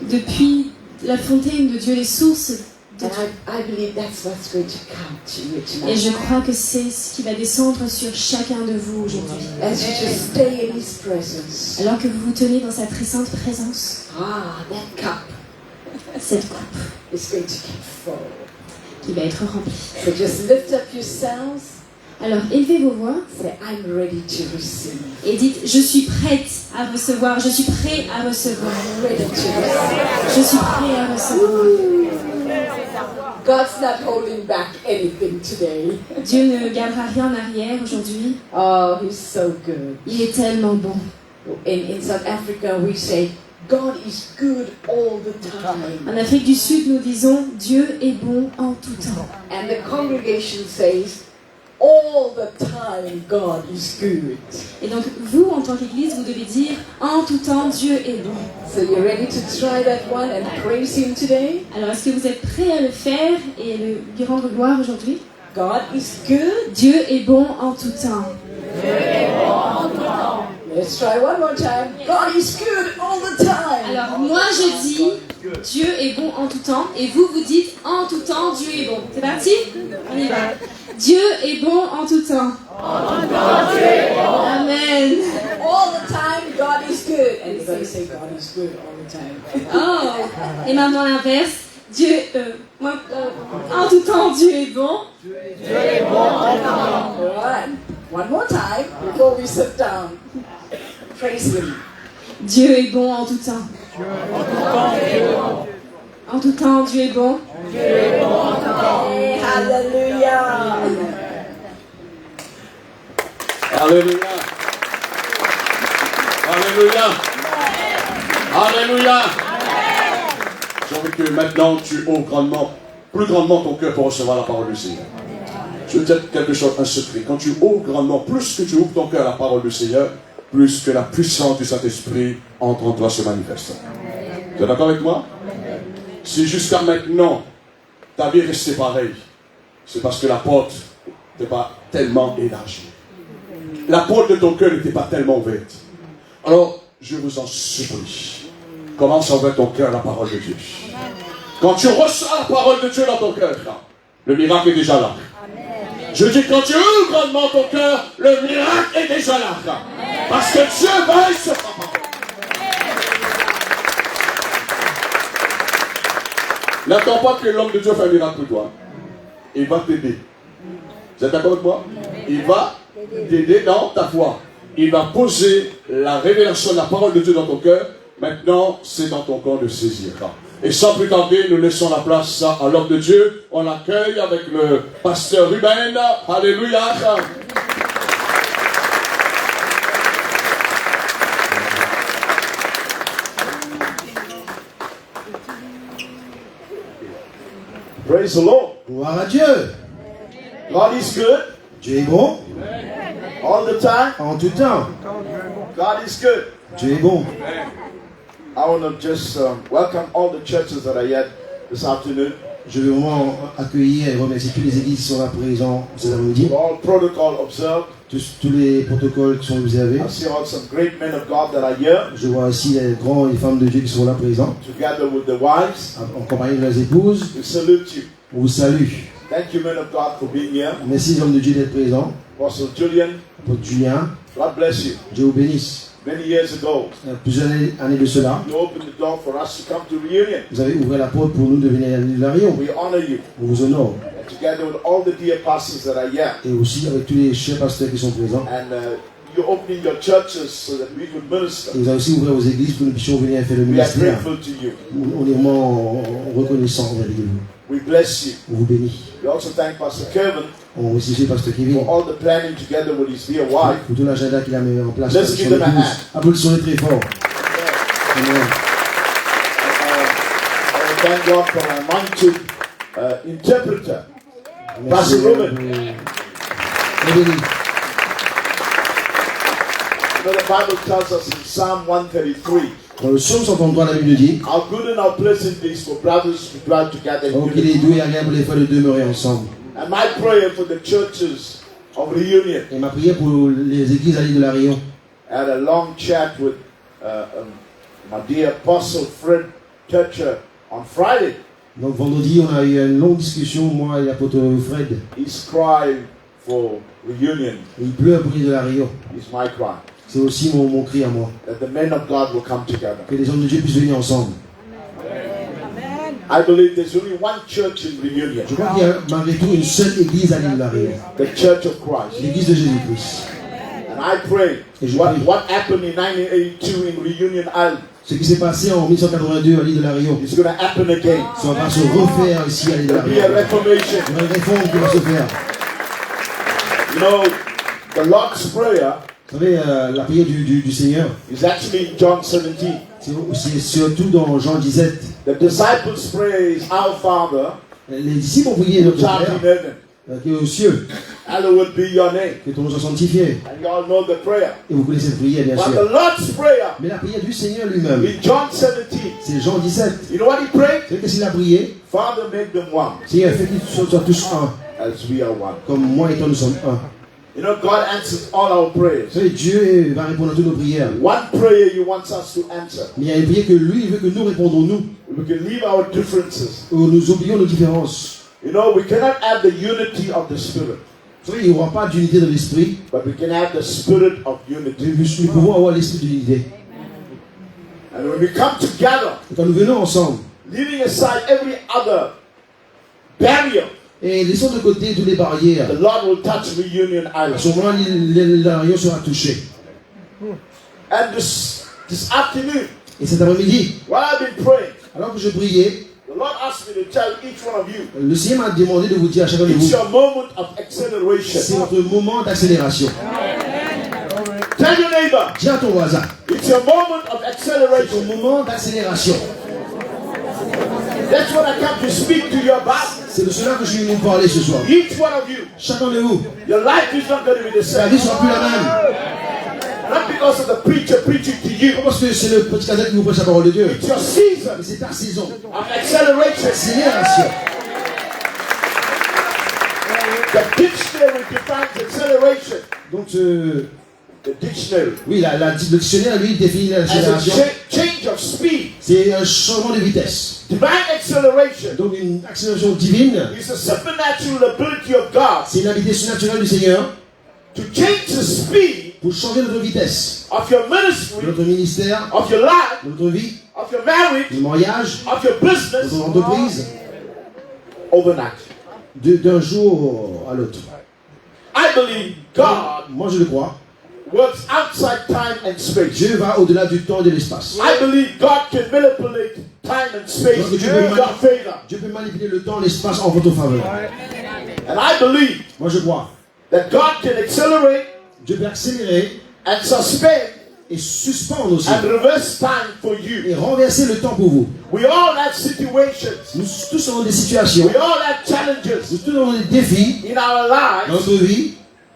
Speaker 3: Depuis la fontaine de Dieu, les sources de
Speaker 5: And
Speaker 3: Dieu.
Speaker 5: I believe that's what's going to come to you
Speaker 3: Et
Speaker 5: tonight.
Speaker 3: je crois que c'est ce qui va descendre sur chacun de vous aujourd'hui.
Speaker 5: As you just stay in His presence.
Speaker 3: Alors que vous vous tenez dans sa très sainte présence,
Speaker 5: That cup
Speaker 3: cette coupe
Speaker 5: is going to get full.
Speaker 3: qui va être remplie.
Speaker 5: So just lift up yourselves.
Speaker 3: Alors élevez vos voix
Speaker 5: Say, I'm ready to receive.
Speaker 3: et dites: je suis prête à recevoir, je suis prêt à recevoir,
Speaker 5: Ready to receive.
Speaker 3: je suis prêt à recevoir.
Speaker 5: God's not holding back anything today.
Speaker 3: Dieu ne gardera rien en arrière aujourd'hui.
Speaker 5: Oh, He's so good.
Speaker 3: Il est tellement bon.
Speaker 5: In South Africa, we say, God is good all the time.
Speaker 3: En Afrique du Sud, nous disons: Dieu est bon en tout temps.
Speaker 5: And the congregation says, all the time God is good.
Speaker 3: Et donc, vous, en tant qu'Église, vous devez dire: en tout temps, Dieu est bon.
Speaker 5: So you're ready to try that one and praise Him today?
Speaker 3: Alors, est-ce que vous êtes prêts à le faire et lui rendre gloire aujourd'hui?
Speaker 5: God is good.
Speaker 3: Dieu est bon en tout temps.
Speaker 5: Let's try one more time. God is good all the time.
Speaker 3: Alors, moi, je dis: Dieu est bon en tout temps. Et vous, vous dites: en tout temps, Dieu est bon. C'est parti? On y va. Dieu est bon en tout temps. Amen.
Speaker 5: All the time, God is good. Everybody say God is good all the time.
Speaker 3: Oh. Et maintenant l'inverse. En tout temps, Dieu est bon.
Speaker 5: All right. One more time before we sit down. Praise Him.
Speaker 3: Dieu est bon en tout temps. En tout temps, Dieu est bon.
Speaker 5: Hey, hallelujah.
Speaker 1: Alléluia. Alléluia. Alléluia. J'ai envie que maintenant tu ouvres grandement, plus grandement ton cœur pour recevoir la parole du Seigneur. Je veux dire quelque chose, un secret. Quand tu ouvres grandement, plus que tu ouvres ton cœur à la parole du Seigneur, plus que la puissance du Saint-Esprit entre en toi se manifeste. Tu es d'accord avec moi? Si jusqu'à maintenant, ta vie est restée pareille, c'est parce que la porte n'était pas tellement élargie. La porte de ton cœur n'était pas tellement ouverte. Alors, je vous en supplie, commence à ouvrir ton cœur à la parole de Dieu. Quand tu reçois la parole de Dieu dans ton cœur, le miracle est déjà là. Je dis, quand tu ouvres grandement ton cœur, le miracle est déjà là. Parce que Dieu veille sur ta parole. N'attends pas que l'homme de Dieu fasse un miracle pour toi. Il va t'aider. Vous êtes d'accord avec moi? Il va t'aider dans ta foi. Il va poser la révélation de la parole de Dieu dans ton cœur. Maintenant, c'est dans ton corps de saisir. Et sans plus tarder, nous laissons la place à l'homme de Dieu. On l'accueille avec le pasteur Ruben. Alléluia.
Speaker 4: Praise the Lord.
Speaker 6: Gloire à Dieu.
Speaker 4: God is good
Speaker 6: Dieu est bon
Speaker 4: all the time.
Speaker 6: en tout temps.
Speaker 4: God is good.
Speaker 6: Dieu est bon.
Speaker 4: I want to just welcome all the churches that are here this afternoon.
Speaker 6: Je veux vraiment accueillir et remercier toutes les églises qui sont là présentes cet après-midi.
Speaker 4: All protocol observed.
Speaker 6: Tous les protocoles qui sont observés.
Speaker 4: I see all some great men of God that are here,
Speaker 6: Je vois aussi les grands et les femmes de Dieu qui sont là présents,
Speaker 4: together with the wives.
Speaker 6: en compagnie de leurs épouses.
Speaker 4: We salute you.
Speaker 6: On vous salue.
Speaker 4: Thank you, men of God, for being here.
Speaker 6: Merci les hommes de Dieu d'être présents.
Speaker 4: Apostle Julian,
Speaker 6: Pour Julien,
Speaker 4: God bless you.
Speaker 6: Dieu vous bénisse.
Speaker 4: Many years ago,
Speaker 6: Plusieurs années de cela,
Speaker 4: you opened the door for us to come to reunion.
Speaker 6: vous avez ouvert la porte pour nous de venir à l'île de la Réunion.
Speaker 4: We honor you.
Speaker 6: On vous honore.
Speaker 4: And together with all the dear pastors that are here.
Speaker 6: Et aussi avec tous les chers pasteurs qui sont présents.
Speaker 4: And you're opening your churches so that we could minister.
Speaker 6: Et vous avez aussi ouvert vos églises pour que nous puissions venir faire le
Speaker 4: We are
Speaker 6: ministère.
Speaker 4: grateful to you.
Speaker 6: On est vraiment reconnaissant envers vous.
Speaker 4: We bless you.
Speaker 6: On vous bénit.
Speaker 4: We also thank Pastor Kevin
Speaker 6: On remercie Pasteur Kevin
Speaker 4: for all the planning together with his dear wife.
Speaker 6: pour tout l'agenda qu'il a mis en place.
Speaker 4: Let's
Speaker 6: avec
Speaker 4: give
Speaker 6: son
Speaker 4: them a
Speaker 6: épouse.
Speaker 4: hand.
Speaker 6: Applaudissons-les très fort. Amen.
Speaker 4: I thank God for an anointed interpreter. Pastor Ruben.
Speaker 6: Très béni.
Speaker 4: You know, the Bible tells us in Psalm 133,
Speaker 6: Dans le psaume 133, la Bible dit
Speaker 4: how good and how pleasant it is for brothers to dwell together in
Speaker 6: oh, qu'il est
Speaker 4: unity.
Speaker 6: doux et agréable pour les frères de demeurer ensemble.
Speaker 4: And my prayer for the churches of reunion.
Speaker 6: Et ma prière pour les églises à l'île de la Réunion.
Speaker 4: I had a long chat with my dear Apostle Fred Toucher on Friday.
Speaker 6: Donc vendredi, on a eu une longue discussion, moi et l'apôtre Fred.
Speaker 4: He's crying for reunion.
Speaker 6: Et il pleure pour l'île de la Réunion.
Speaker 4: It's my cry.
Speaker 6: C'est aussi mon cri à moi.
Speaker 4: That the men of God will come together.
Speaker 6: Que les hommes de Dieu puissent venir ensemble.
Speaker 4: I believe there's only one church in reunion.
Speaker 6: Je crois qu'il y a malgré tout une seule église à l'île de la Réunion.
Speaker 4: The Church of Christ.
Speaker 6: L'église de Jésus-Christ.
Speaker 4: And I pray
Speaker 6: Et je prie.
Speaker 4: what happened in 1982 in Reunion Island
Speaker 6: Ce qui s'est passé en 1982 à l'île de la Réunion,
Speaker 4: is going to happen again.
Speaker 6: ça va se refaire ici à l'île de la
Speaker 4: There'll be a
Speaker 6: Réunion.
Speaker 4: reformation.
Speaker 6: Il y a une réforme qui va se faire.
Speaker 4: You know, the Lord's Prayer
Speaker 6: Vous savez, la prière du Seigneur,
Speaker 4: is actually in John 17.
Speaker 6: c'est surtout dans Jean 17.
Speaker 4: The disciples' prayer is Our Father,
Speaker 6: Les disciples ont prié notre
Speaker 4: which art in
Speaker 6: Père,
Speaker 4: heaven,
Speaker 6: qui est aux cieux,
Speaker 4: hallowed be your name.
Speaker 6: que ton nom soit sanctifié.
Speaker 4: And you all know the prayer.
Speaker 6: Et vous connaissez cette prière, bien
Speaker 4: But
Speaker 6: sûr.
Speaker 4: the Lord's Prayer
Speaker 6: Mais la prière du Seigneur lui-même,
Speaker 4: in John 17,
Speaker 6: c'est Jean 17.
Speaker 4: you know what he prayed?
Speaker 6: Vous savez qu'est-ce qu'il a prié?
Speaker 4: Father, make them one,
Speaker 6: Seigneur, fais qu'ils soient tous un,
Speaker 4: as we are one.
Speaker 6: comme moi et toi nous sommes un.
Speaker 4: You know, God answers all our prayers.
Speaker 6: Vous savez, Dieu va répondre à toutes nos prières.
Speaker 4: One prayer He wants us to answer.
Speaker 6: Mais il y a une prière que lui, il veut que nous répondons nous.
Speaker 4: We can leave our differences.
Speaker 6: Où nous oublions nos différences.
Speaker 4: You know, we cannot have the unity of the Spirit,
Speaker 6: Vous savez, il n'y aura pas d'unité de l'esprit,
Speaker 4: but we can have the Spirit of
Speaker 6: mais
Speaker 4: unity.
Speaker 6: nous pouvons avoir l'esprit d'unité.
Speaker 4: And when we come together,
Speaker 6: Et quand nous venons ensemble,
Speaker 4: leaving aside every other barrier,
Speaker 6: et laissons de côté toutes les barrières,
Speaker 4: the Lord will touch Reunion
Speaker 6: à
Speaker 4: Island.
Speaker 6: ce moment, la réunion sera touchée.
Speaker 4: And this afternoon,
Speaker 6: Et cet après-midi,
Speaker 4: while I've been praying,
Speaker 6: alors que je priais,
Speaker 4: the Lord asked me to tell each one of you,
Speaker 6: le Seigneur m'a demandé de vous dire à chacun de
Speaker 4: it's
Speaker 6: vous,
Speaker 4: your moment of
Speaker 6: c'est
Speaker 4: acceleration.
Speaker 6: votre moment d'accélération.
Speaker 4: Tell your neighbor,
Speaker 6: Dis à ton voisin,
Speaker 4: it's your moment of
Speaker 6: c'est ton
Speaker 4: acceleration.
Speaker 6: moment d'accélération.
Speaker 4: That's what I come to speak to you about.
Speaker 6: C'est de cela que je suis venu vous parler ce soir.
Speaker 4: Each one of you,
Speaker 6: Chacun de vous,
Speaker 4: your life is not going to be the
Speaker 6: la
Speaker 4: same.
Speaker 6: vie ne sera plus la même.
Speaker 4: Not because of the preacher preaching to you.
Speaker 6: Pas parce que c'est le petit cadet qui vous prêche la parole de Dieu.
Speaker 4: It's your season
Speaker 6: Mais c'est ta saison.
Speaker 4: of acceleration.
Speaker 6: Accélération.
Speaker 4: The dictionary defines acceleration.
Speaker 6: Donc,
Speaker 4: The dictionary.
Speaker 6: oui, le dictionnaire, lui, définit
Speaker 4: As a
Speaker 6: l'accélération.
Speaker 4: change of speed.
Speaker 6: C'est un changement de vitesse.
Speaker 4: Divine acceleration
Speaker 6: Donc, une accélération divine,
Speaker 4: is a supernatural ability of God
Speaker 6: c'est une habilité surnaturelle du Seigneur
Speaker 4: to change the speed
Speaker 6: pour changer notre vitesse,
Speaker 4: of your
Speaker 6: de
Speaker 4: ministry,
Speaker 6: notre ministère,
Speaker 4: of your life,
Speaker 6: de notre vie,
Speaker 4: of your marriage,
Speaker 6: de mariage,
Speaker 4: of your
Speaker 6: de
Speaker 4: business
Speaker 6: notre entreprise,
Speaker 4: overnight.
Speaker 6: d'un jour à l'autre.
Speaker 4: I believe God
Speaker 6: Moi, je le crois.
Speaker 4: works outside time and space.
Speaker 6: Dieu va au-delà du temps et de l'espace.
Speaker 4: I believe God can manipulate time and space
Speaker 6: Donc,
Speaker 4: in
Speaker 6: Dieu peut
Speaker 4: your favor.
Speaker 6: Dieu peut manipuler le temps et l'espace en votre faveur.
Speaker 4: And I believe
Speaker 6: Moi, je crois.
Speaker 4: that God can accelerate
Speaker 6: Dieu peut accélérer
Speaker 4: and suspend
Speaker 6: et suspendre aussi.
Speaker 4: and reverse time for you.
Speaker 6: Et renverser le temps pour vous.
Speaker 4: We all have situations.
Speaker 6: Nous tous avons des situations.
Speaker 4: We all have challenges
Speaker 6: Nous tous avons des défis
Speaker 4: in our
Speaker 6: dans
Speaker 4: lives
Speaker 6: notre vie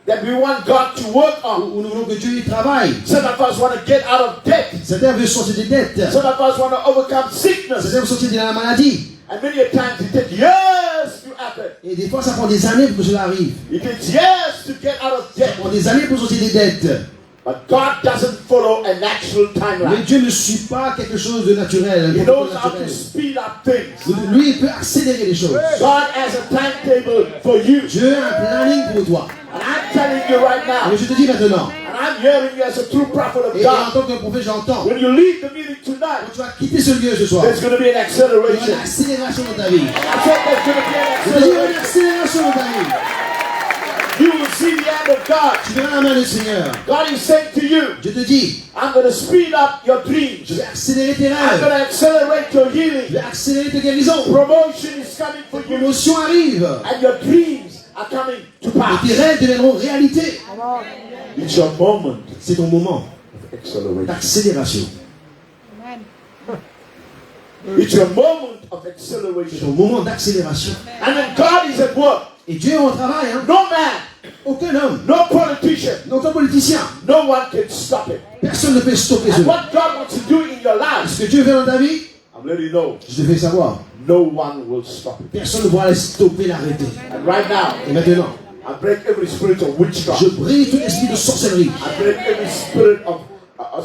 Speaker 4: that we want God to work on.
Speaker 6: où nous voulons que Dieu y travaille.
Speaker 4: Some of us want to get out of debt.
Speaker 6: Certains veulent sortir des dettes.
Speaker 4: Some of us want to overcome sickness.
Speaker 6: Certains veulent sortir de la maladie.
Speaker 4: And many a times it takes years to happen.
Speaker 6: Et des fois, ça prend des années pour que cela arrive.
Speaker 4: It takes years to get out of
Speaker 6: Ça
Speaker 4: debt.
Speaker 6: prend des années pour sortir des dettes.
Speaker 4: But God doesn't follow a natural
Speaker 6: Mais
Speaker 4: timeline.
Speaker 6: Dieu ne suit pas quelque chose de naturel. un
Speaker 4: He
Speaker 6: protocole
Speaker 4: knows how to
Speaker 6: naturel.
Speaker 4: speed up things.
Speaker 6: Lui, il peut accélérer les choses.
Speaker 4: God has a timetable for you.
Speaker 6: Dieu a un planning pour toi.
Speaker 4: And I'm telling you right now,
Speaker 6: Mais je te dis maintenant,
Speaker 4: and I'm hearing you as a true prophet of
Speaker 6: et en
Speaker 4: God,
Speaker 6: tant que prophète, j'entends,
Speaker 4: when you leave the meeting
Speaker 6: quand
Speaker 4: tonight,
Speaker 6: tu vas quitter ce lieu ce soir,
Speaker 4: there's going to be an
Speaker 6: il y aura
Speaker 4: acceleration.
Speaker 6: une accélération dans ta vie.
Speaker 4: I said there's going to be an
Speaker 6: Je te dis, il y aura une
Speaker 4: acceleration.
Speaker 6: accélération dans ta vie.
Speaker 4: You will see the hand of God.
Speaker 6: Tu verras la main du Seigneur.
Speaker 4: God is saying to you,
Speaker 6: Je te dis,
Speaker 4: I'm going to speed up your dreams.
Speaker 6: je vais accélérer tes
Speaker 4: I'm
Speaker 6: rêves.
Speaker 4: going to accelerate your
Speaker 6: Je
Speaker 4: healing.
Speaker 6: vais accélérer tes guérisons.
Speaker 4: Promotion is coming for
Speaker 6: Ta
Speaker 4: you.
Speaker 6: promotion arrive.
Speaker 4: And your dreams are coming to
Speaker 6: Et
Speaker 4: pass.
Speaker 6: tes rêves deviendront réalité.
Speaker 4: It's your moment
Speaker 6: C'est ton moment
Speaker 4: of acceleration.
Speaker 6: d'accélération.
Speaker 4: It's your moment of
Speaker 6: C'est
Speaker 4: acceleration.
Speaker 6: ton moment d'accélération.
Speaker 4: And then God is at work.
Speaker 6: Et Dieu est en travail. Hein?
Speaker 4: No man,
Speaker 6: Aucun homme,
Speaker 4: no politician,
Speaker 6: aucun politicien,
Speaker 4: no one can stop it.
Speaker 6: personne ne peut stopper
Speaker 4: And
Speaker 6: cela.
Speaker 4: what God wants to do in your life,
Speaker 6: Ce que Dieu fait dans ta vie,
Speaker 4: I'm letting you know,
Speaker 6: je te fais savoir.
Speaker 4: no one will stop it.
Speaker 6: Personne ne pourra le stopper, l'arrêter.
Speaker 4: And right now,
Speaker 6: Et maintenant,
Speaker 4: I break every spirit of witchcraft.
Speaker 6: je brise tout esprit de sorcellerie.
Speaker 4: I break every spirit of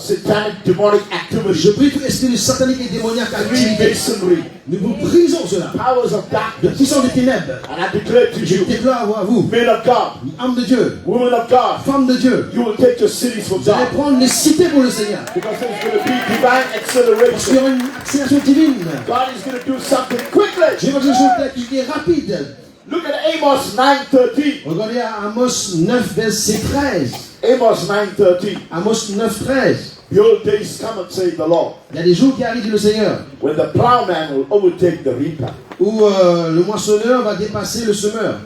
Speaker 4: satanic, demonic activity.
Speaker 6: Je brise tout esprit de satanique et démoniaque activité.
Speaker 4: Freemasonry,
Speaker 6: Nous vous brisons cela.
Speaker 4: powers of
Speaker 6: De
Speaker 4: darkness.
Speaker 6: puissance des ténèbres.
Speaker 4: And I declare to
Speaker 6: Je
Speaker 4: you,
Speaker 6: déclare à vous,
Speaker 4: men of God,
Speaker 6: âme de Dieu,
Speaker 4: women of God,
Speaker 6: femme de Dieu,
Speaker 4: you will take your cities for
Speaker 6: vous allez
Speaker 4: God.
Speaker 6: prendre les cités pour le Seigneur.
Speaker 4: Because there's going to be divine
Speaker 6: Parce qu'il y
Speaker 4: acceleration.
Speaker 6: aura une accélération divine.
Speaker 4: God is going to do something quickly.
Speaker 6: J'ai quelque chose qui est rapide.
Speaker 4: Look at Amos 9:13.
Speaker 6: Regardez à Amos 9, verset 13.
Speaker 4: Amos 9:13.
Speaker 6: Amos 9, 13.
Speaker 4: Behold, days come and say the Lord,
Speaker 6: Il y a des jours qui arrivent, dit le Seigneur,
Speaker 4: when the plowman will overtake the reaper.
Speaker 6: où le moissonneur va dépasser le semeur.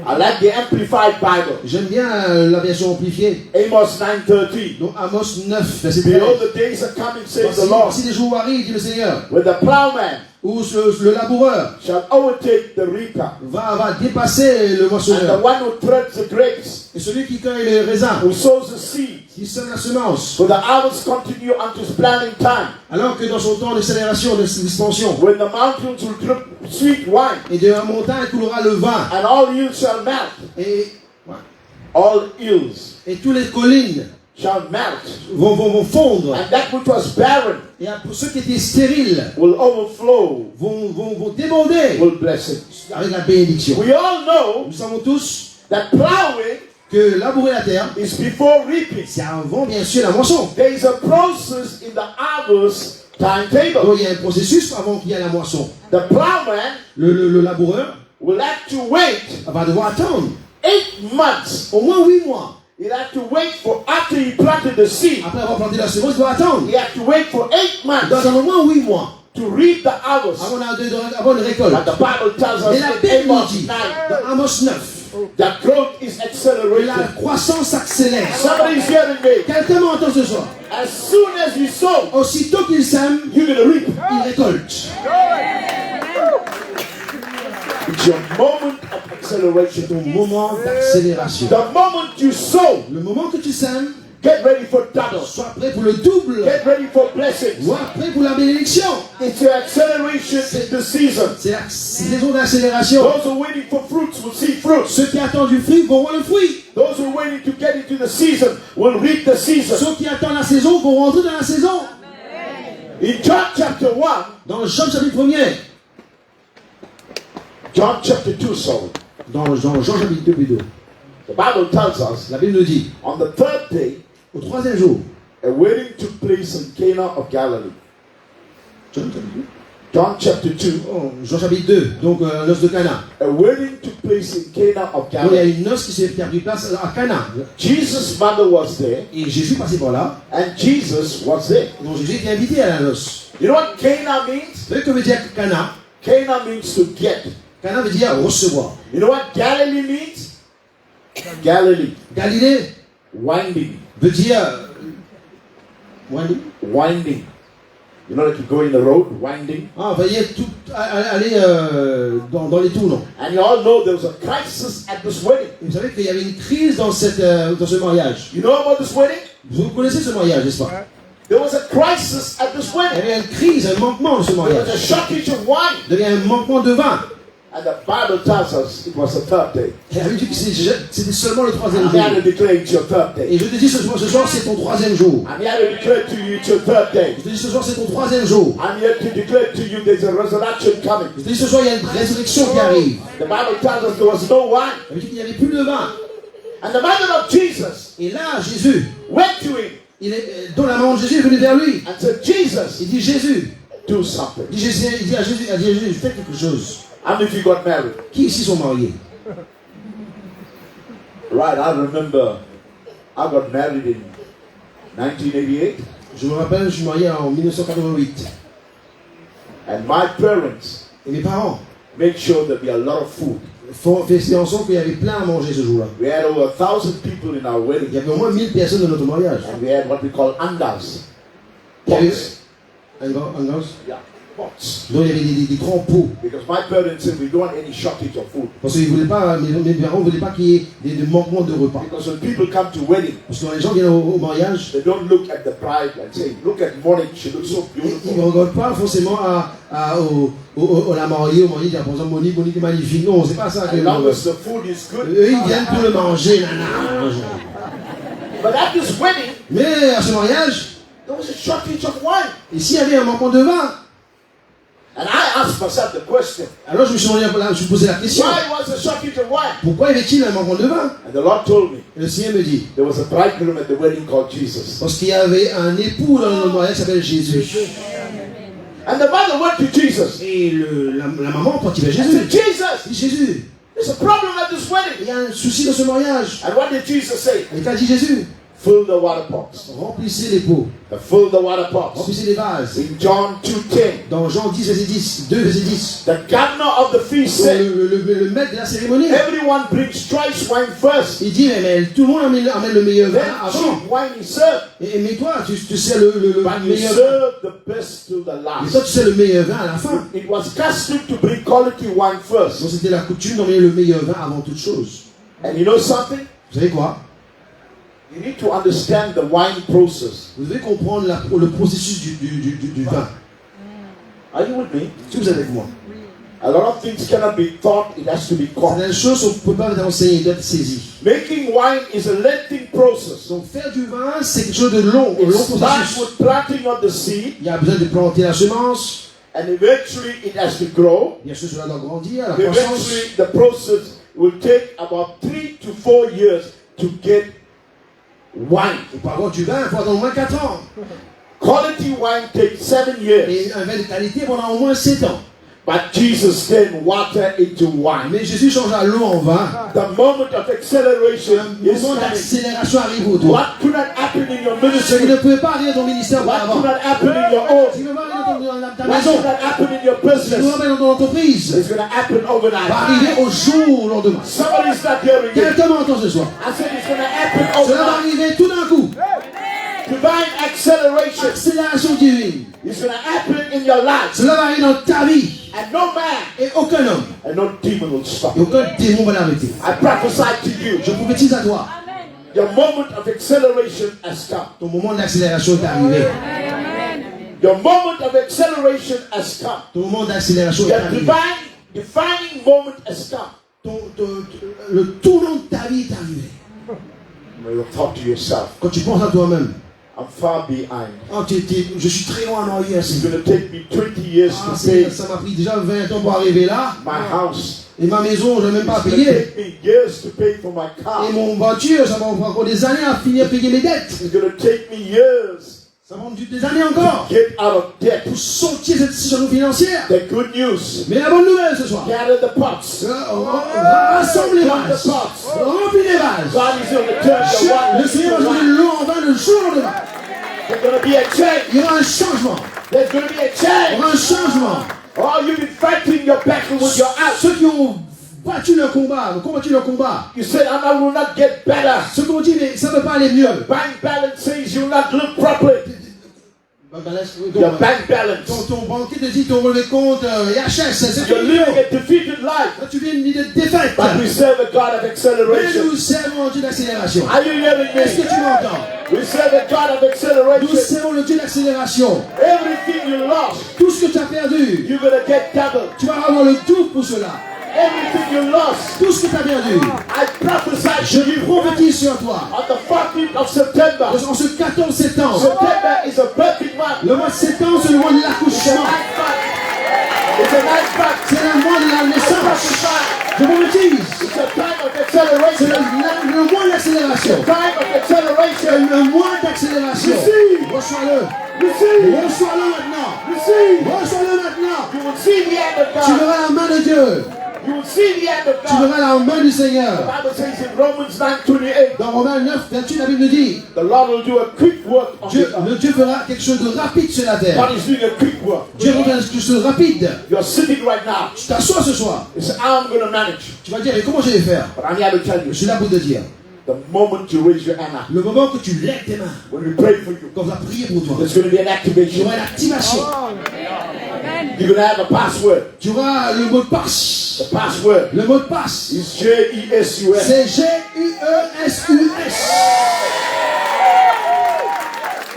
Speaker 4: I like the Amplified Bible.
Speaker 6: J'aime bien la version amplifiée.
Speaker 4: Amos 9:13.
Speaker 6: Donc Amos 9, verset 13.
Speaker 4: Behold, the days are coming, says the Lord,
Speaker 6: Voici des jours arrivent, dit le Seigneur,
Speaker 4: when the plowman
Speaker 6: où le laboureur
Speaker 4: shall overtake the reaper,
Speaker 6: va dépasser le
Speaker 4: and the
Speaker 6: moissonneur.
Speaker 4: one who treads the grapes,
Speaker 6: Et celui qui cueille le raisin,
Speaker 4: who sows the seed.
Speaker 6: qui sème la semence,
Speaker 4: For the hours continue unto his planting time,
Speaker 6: alors que dans son temps d'accélération, d'expansion,
Speaker 4: when the mountains will drip sweet wine,
Speaker 6: et de la montagne coulera le vin,
Speaker 4: and all hills shall melt.
Speaker 6: et
Speaker 4: All hills
Speaker 6: toutes les collines
Speaker 4: shall melt,
Speaker 6: vont fondre.
Speaker 4: and that which was barren
Speaker 6: Et pour ceux qui étaient stériles
Speaker 4: will overflow
Speaker 6: vont déborder
Speaker 4: with blessing.
Speaker 6: avec la bénédiction.
Speaker 4: We all know
Speaker 6: Nous savons tous
Speaker 4: that plowing
Speaker 6: que labourer la terre,
Speaker 4: is before reaping.
Speaker 6: c'est avant bien sûr la moisson.
Speaker 4: There is a process in the harvest timetable.
Speaker 6: Donc il y a un processus avant qu'il y ait la moisson.
Speaker 4: The plowman
Speaker 6: Le laboureur
Speaker 4: will have to wait
Speaker 6: va devoir attendre
Speaker 4: 8 months.
Speaker 6: au moins 8 mois.
Speaker 4: He'll have to wait for after he planted the seed.
Speaker 6: Après avoir planté la semence, il doit attendre.
Speaker 4: He have to wait for 8
Speaker 6: Il
Speaker 4: months
Speaker 6: doit attendre au moins 8 mois
Speaker 4: to reap the harvest.
Speaker 6: avant une récolte.
Speaker 4: But the Bible tells us
Speaker 6: Mais la
Speaker 4: in
Speaker 6: Bible nous
Speaker 4: Amos
Speaker 6: dit,
Speaker 4: 9
Speaker 6: dans Amos 9,
Speaker 4: that growth is
Speaker 6: que
Speaker 4: accelerated.
Speaker 6: la croissance s'accélère.
Speaker 4: Somebody's hearing me.
Speaker 6: Quelqu'un m'entend ce soir.
Speaker 4: As soon as you sow,
Speaker 6: Aussitôt qu'il sème,
Speaker 4: you're going to reap.
Speaker 6: il récolte.
Speaker 4: It's your moment of acceleration.
Speaker 6: Ton moment d'accélération.
Speaker 4: The moment you sow,
Speaker 6: Le moment que tu sèmes,
Speaker 4: get ready for double.
Speaker 6: sois prêt pour le double.
Speaker 4: Get ready for blessings.
Speaker 6: Sois prêt pour la bénédiction.
Speaker 4: It's your acceleration in the season.
Speaker 6: C'est la saison d'accélération.
Speaker 4: Those who are waiting for fruits will see fruits.
Speaker 6: Ceux qui attendent du fruit vont voir le fruit.
Speaker 4: Those who are waiting to get into the season will reap the season.
Speaker 6: Ceux qui attendent la saison vont rentrer dans la saison.
Speaker 4: In John chapter 1,
Speaker 6: Dans Jean chapitre 1er,
Speaker 4: John chapter 2, sorry.
Speaker 6: dans Jean chapitre 2 plutôt,
Speaker 4: The Bible tells us,
Speaker 6: la Bible nous dit,
Speaker 4: on the third day,
Speaker 6: au troisième jour,
Speaker 4: a wedding took place in Cana of Galilee. John chapter 2,
Speaker 6: Jean chapitre 2, donc noce de Cana.
Speaker 4: a wedding took place in Cana of
Speaker 6: Donc, il y a
Speaker 4: Galilee.
Speaker 6: une noce qui a pris place à Cana.
Speaker 4: Jesus' mother was there,
Speaker 6: Et Jésus passait par là.
Speaker 4: and Jesus was there.
Speaker 6: Donc Jésus était invité à la noce.
Speaker 4: You know what Cana means?
Speaker 6: Vous savez que veut dire Cana?
Speaker 4: Cana means to get.
Speaker 6: Cana veut dire recevoir.
Speaker 4: You know what Galilee means? Galilee.
Speaker 6: Galilée
Speaker 4: Winding.
Speaker 6: veut dire... Winding.
Speaker 4: Winding. You know, like you go in the road, winding.
Speaker 6: Ah, vous voyez, tout, aller dans les tours, non?
Speaker 4: And you all know there was a crisis at this wedding.
Speaker 6: Et vous savez qu'il y avait une crise dans ce mariage.
Speaker 4: You know about this wedding?
Speaker 6: Vous connaissez ce mariage, n'est-ce pas?
Speaker 4: There was a crisis at this
Speaker 6: Il y
Speaker 4: wedding.
Speaker 6: avait une crise, un manquement dans ce
Speaker 4: There was
Speaker 6: mariage.
Speaker 4: a shortage of wine.
Speaker 6: Il y avait un manquement de vin.
Speaker 4: And the Bible tells us it was the third day.
Speaker 6: Et la Bible dit que c'était seulement le troisième
Speaker 4: I'm
Speaker 6: jour.
Speaker 4: here to declare it's your third day.
Speaker 6: Et je te dis ce soir, c'est ton troisième jour.
Speaker 4: I'm here to declare to you it's your third day.
Speaker 6: Je te dis ce soir, c'est ton troisième jour.
Speaker 4: I'm here to declare to you there's a resurrection coming.
Speaker 6: Je te dis ce soir, il y a une résurrection qui arrive.
Speaker 4: The Bible tells us there was no wine.
Speaker 6: La Bible dit qu'il n'y avait plus de vin.
Speaker 4: And the mother of Jesus
Speaker 6: Et là, Jésus,
Speaker 4: went to him
Speaker 6: dont la maman de Jésus est venue vers lui.
Speaker 4: and said, Jesus,
Speaker 6: Il dit Jésus,
Speaker 4: do something.
Speaker 6: il dit à Jésus, fais quelque chose.
Speaker 4: How many of you got married?
Speaker 6: Qui ici sont mariés?
Speaker 4: Right, I remember I got married in 1988.
Speaker 6: Je me rappelle, je suis marié en 1988.
Speaker 4: And my parents
Speaker 6: Et mes parents
Speaker 4: made sure that we had a lot of food.
Speaker 6: faisaient en sorte qu'il y avait plein à manger ce jour-là.
Speaker 4: We had over 1,000 people in our
Speaker 6: Il
Speaker 4: wedding.
Speaker 6: y avait au moins 1000 personnes dans notre mariage.
Speaker 4: And we had what we call andas.
Speaker 6: Il y avait
Speaker 4: Pots.
Speaker 6: un gaz.
Speaker 4: Yeah, pots.
Speaker 6: Donc il y avait des grands pots.
Speaker 4: Because my parents said we don't want any shortage of food.
Speaker 6: Parce qu'ils voulaient pas, mes parents ne voulaient pas qu'il y ait des manquements de repas.
Speaker 4: Because when people come to wedding,
Speaker 6: Parce que quand les gens viennent au mariage,
Speaker 4: they don't look at the bride and say, look at Monique, she looks so
Speaker 6: ils ne
Speaker 4: beautiful.
Speaker 6: regardent pas forcément à la mariée, au marié, par exemple Monique est magnifique. Non, c'est pas ça que
Speaker 4: As long as the food is good.
Speaker 6: eux, ils viennent pour le manger. Nanana.
Speaker 4: But at this wedding,
Speaker 6: Mais à ce mariage,
Speaker 4: there was a shortage of wine.
Speaker 6: ici il y avait un manquement de vin.
Speaker 4: And I asked myself the question,
Speaker 6: Alors je me suis posé la question.
Speaker 4: why was a shortage of wine?
Speaker 6: Pourquoi y avait-il un manquement de vin?
Speaker 4: And the Lord told me,
Speaker 6: Et le Seigneur me dit,
Speaker 4: there was a bridegroom at the wedding called Jesus.
Speaker 6: parce qu'il y avait un époux dans le mariage qui s'appelle Jésus.
Speaker 4: And the mother went to Jesus.
Speaker 6: Et la maman partit vers
Speaker 4: I
Speaker 6: Jésus.
Speaker 4: said, Jesus,
Speaker 6: Elle dit Jésus,
Speaker 4: there's a problem at this
Speaker 6: il
Speaker 4: wedding.
Speaker 6: y a un souci dans ce mariage.
Speaker 4: And what did Jesus say?
Speaker 6: Et qu'a dit Jésus?
Speaker 4: Fill the water pots.
Speaker 6: Remplissez les pots,
Speaker 4: Fill the water pots.
Speaker 6: remplissez les vases.
Speaker 4: In John 2:10,
Speaker 6: Dans Jean 10, verset 10, 2, verset 10.
Speaker 4: the governor of the feast
Speaker 6: Donc,
Speaker 4: said,
Speaker 6: le maître de la cérémonie,
Speaker 4: everyone brings choice wine first.
Speaker 6: il dit, mais tout le monde amène le meilleur vin
Speaker 4: Then
Speaker 6: avant.
Speaker 4: cheap wine is served.
Speaker 6: Mais toi, tu sais le
Speaker 4: But you
Speaker 6: meilleur vin.
Speaker 4: serve the best till the
Speaker 6: Mais toi,
Speaker 4: last.
Speaker 6: tu sais le meilleur vin à la fin.
Speaker 4: It was custom to bring quality wine
Speaker 6: Donc
Speaker 4: first.
Speaker 6: c'était la coutume d'emmener le meilleur vin avant toute chose.
Speaker 4: And you know something?
Speaker 6: Vous savez quoi?
Speaker 4: You need to understand the wine process.
Speaker 6: Vous devez comprendre le processus du vin.
Speaker 4: Are you with me?
Speaker 6: Est-ce que vous êtes avec moi?
Speaker 4: A lot of things cannot be taught, it has to be caught.
Speaker 6: Certaines choses qu'on ne peut pas enseigner, doivent être saisies.
Speaker 4: Making wine is a lengthy process.
Speaker 6: Donc faire du vin, c'est quelque chose de long, un
Speaker 4: It
Speaker 6: long
Speaker 4: starts
Speaker 6: processus.
Speaker 4: with planting of the seed,
Speaker 6: Il y a besoin de planter la semence.
Speaker 4: and eventually it has to grow.
Speaker 6: Bien sûr, cela doit grandir, la croissance.
Speaker 4: Eventually, the process will take about 3 to 4 years to get wine.
Speaker 6: Et pour avoir du vin, il faut attendre au moins 4 ans.
Speaker 4: Quality wine takes 7 years.
Speaker 6: Et un vin de qualité pendant au moins 7 ans.
Speaker 4: But Jesus turned water into wine.
Speaker 6: Mais Jésus changea l'eau en vin.
Speaker 4: The moment of acceleration
Speaker 6: Le
Speaker 4: is
Speaker 6: moment
Speaker 4: coming.
Speaker 6: d'accélération arrive autour.
Speaker 4: What could not happen in your
Speaker 6: Ce qui
Speaker 4: ministry?
Speaker 6: ne pouvait pas arriver dans ton ministère
Speaker 4: What
Speaker 6: auparavant.
Speaker 4: could not happen in your
Speaker 6: Ce
Speaker 4: home?
Speaker 6: qui ne peut pas arriver dans ta
Speaker 4: What
Speaker 6: maison.
Speaker 4: could not happen in your
Speaker 6: Ce qui ne peut
Speaker 4: business?
Speaker 6: pas arriver dans ton entreprise.
Speaker 4: It's going to happen
Speaker 6: Va
Speaker 4: overnight.
Speaker 6: arriver au jour au lendemain.
Speaker 4: Somebody's not hearing it.
Speaker 6: Quelqu'un m'entend ce soir.
Speaker 4: I said it's going to happen
Speaker 6: Cela va
Speaker 4: overnight.
Speaker 6: arriver tout d'un coup.
Speaker 4: Divine acceleration
Speaker 6: Accélération divine.
Speaker 4: is going to happen in your life.
Speaker 6: Cela va arriver dans ta vie.
Speaker 4: And no man
Speaker 6: Et aucun homme,
Speaker 4: and no demon will stop
Speaker 6: et
Speaker 4: you.
Speaker 6: aucun démon va l'arrêter.
Speaker 4: I prophesy to you.
Speaker 6: Je prophétise à toi.
Speaker 4: Your moment of acceleration has come.
Speaker 6: Ton moment d'accélération est arrivé.
Speaker 4: Your moment of acceleration has come.
Speaker 6: Ton moment d'accélération est
Speaker 4: Your
Speaker 6: arrivé.
Speaker 4: defining moment has come.
Speaker 6: Le tournant de ta vie est arrivé.
Speaker 4: You will talk to yourself.
Speaker 6: Quand tu penses à toi-même,
Speaker 4: I'm far behind.
Speaker 6: oh, je suis très loin en arrière.
Speaker 4: It's going to take me 20 years
Speaker 6: Ah,
Speaker 4: to pay
Speaker 6: ça m'a pris déjà 20 ans pour arriver là.
Speaker 4: my house.
Speaker 6: Et ma maison, je n'ai même pas
Speaker 4: It's going to
Speaker 6: payé.
Speaker 4: take me years to pay for my car.
Speaker 6: Et mon voiture, ça va encore des années à finir à payer mes dettes.
Speaker 4: It's going to take me years
Speaker 6: Ça va des années encore
Speaker 4: to get out of debt.
Speaker 6: pour sortir de cette situation financière.
Speaker 4: The good news.
Speaker 6: Mais la bonne nouvelle ce soir,
Speaker 4: Gather the pots.
Speaker 6: rassemble les
Speaker 4: Fill the
Speaker 6: vases,
Speaker 4: pots.
Speaker 6: remplis les vases.
Speaker 4: God is going to turn the water
Speaker 6: Le Seigneur
Speaker 4: into
Speaker 6: va
Speaker 4: wine.
Speaker 6: donner l'eau en vin le jour au lendemain.
Speaker 4: There's going to be a change.
Speaker 6: Il y aura un changement.
Speaker 4: There's going to be a
Speaker 6: Il y
Speaker 4: change.
Speaker 6: aura un changement.
Speaker 4: Oh, you've been fighting your battle with your house.
Speaker 6: Ceux qui ont combattu leur combat,
Speaker 4: You said, I will not get better.
Speaker 6: ceux qui ont dit mais ça ne peut pas aller mieux.
Speaker 4: Bank balance says you will not look properly. Your bank balance.
Speaker 6: Ton banquier te dit ton relevé de compte IHS, c'est
Speaker 4: You're
Speaker 6: tout.
Speaker 4: living a defeated life.
Speaker 6: Là, tu viens une idée de défaite.
Speaker 4: But we serve a God of
Speaker 6: Mais
Speaker 4: acceleration.
Speaker 6: nous servons le Dieu d'accélération.
Speaker 4: Are you hearing
Speaker 6: Est-ce que
Speaker 4: me?
Speaker 6: tu m'entends?
Speaker 4: We serve a God of
Speaker 6: Nous
Speaker 4: acceleration.
Speaker 6: servons le Dieu d'accélération.
Speaker 4: Everything you lost,
Speaker 6: Tout ce que tu as perdu,
Speaker 4: you're going to get double.
Speaker 6: tu vas avoir le double pour cela.
Speaker 4: Everything you lost,
Speaker 6: Tout ce que tu as perdu,
Speaker 4: I prophesy
Speaker 6: je
Speaker 4: to you
Speaker 6: prophétise sur toi.
Speaker 4: on the 14th of September.
Speaker 6: En ce 14 septembre,
Speaker 4: September is a birthing month.
Speaker 6: le mois de septembre, c'est le mois de
Speaker 4: It's a
Speaker 6: l'accouchement.
Speaker 4: nice month. It's a nice month.
Speaker 6: C'est le mois de la
Speaker 4: I
Speaker 6: naissance.
Speaker 4: prophesy.
Speaker 6: Je prophétise.
Speaker 4: It's a time of
Speaker 6: C'est
Speaker 4: acceleration.
Speaker 6: le mois d'accélération.
Speaker 4: Time of acceleration.
Speaker 6: Un mois d'accélération.
Speaker 4: Receive.
Speaker 6: Reçois-le.
Speaker 4: Receive.
Speaker 6: Reçois-le maintenant.
Speaker 4: Receive.
Speaker 6: Reçois-le maintenant.
Speaker 4: You will see the end of
Speaker 6: Tu
Speaker 4: God.
Speaker 6: verras la main de Dieu.
Speaker 4: You will see the end of
Speaker 6: Tu
Speaker 4: God.
Speaker 6: verras la main du
Speaker 4: The
Speaker 6: Seigneur.
Speaker 4: Bible says in Romans 9:28,
Speaker 6: Dans Romains 9, 28, la Bible nous dit,
Speaker 4: the Lord will do a quick work on
Speaker 6: Dieu,
Speaker 4: the earth.
Speaker 6: le Dieu fera quelque chose de rapide sur la terre.
Speaker 4: God is doing a quick work.
Speaker 6: Dieu fera quelque chose de rapide.
Speaker 4: You're sitting right now.
Speaker 6: Tu t'assois ce soir.
Speaker 4: You say, how am I going to manage?
Speaker 6: Tu vas dire, mais comment je vais faire?
Speaker 4: But I'm here to tell
Speaker 6: Je
Speaker 4: you,
Speaker 6: suis là pour te dire.
Speaker 4: the moment you raise your hand up,
Speaker 6: Le moment que tu lèves tes mains,
Speaker 4: when we pray for you,
Speaker 6: quand on va prier pour toi,
Speaker 4: there's going to be an
Speaker 6: tu
Speaker 4: activation.
Speaker 6: auras une activation.
Speaker 4: You're going to have a password.
Speaker 6: Tu auras le mot de passe.
Speaker 4: The password
Speaker 6: Le mot de passe,
Speaker 4: is JESUS.
Speaker 6: c'est G-U-E-S-U-S.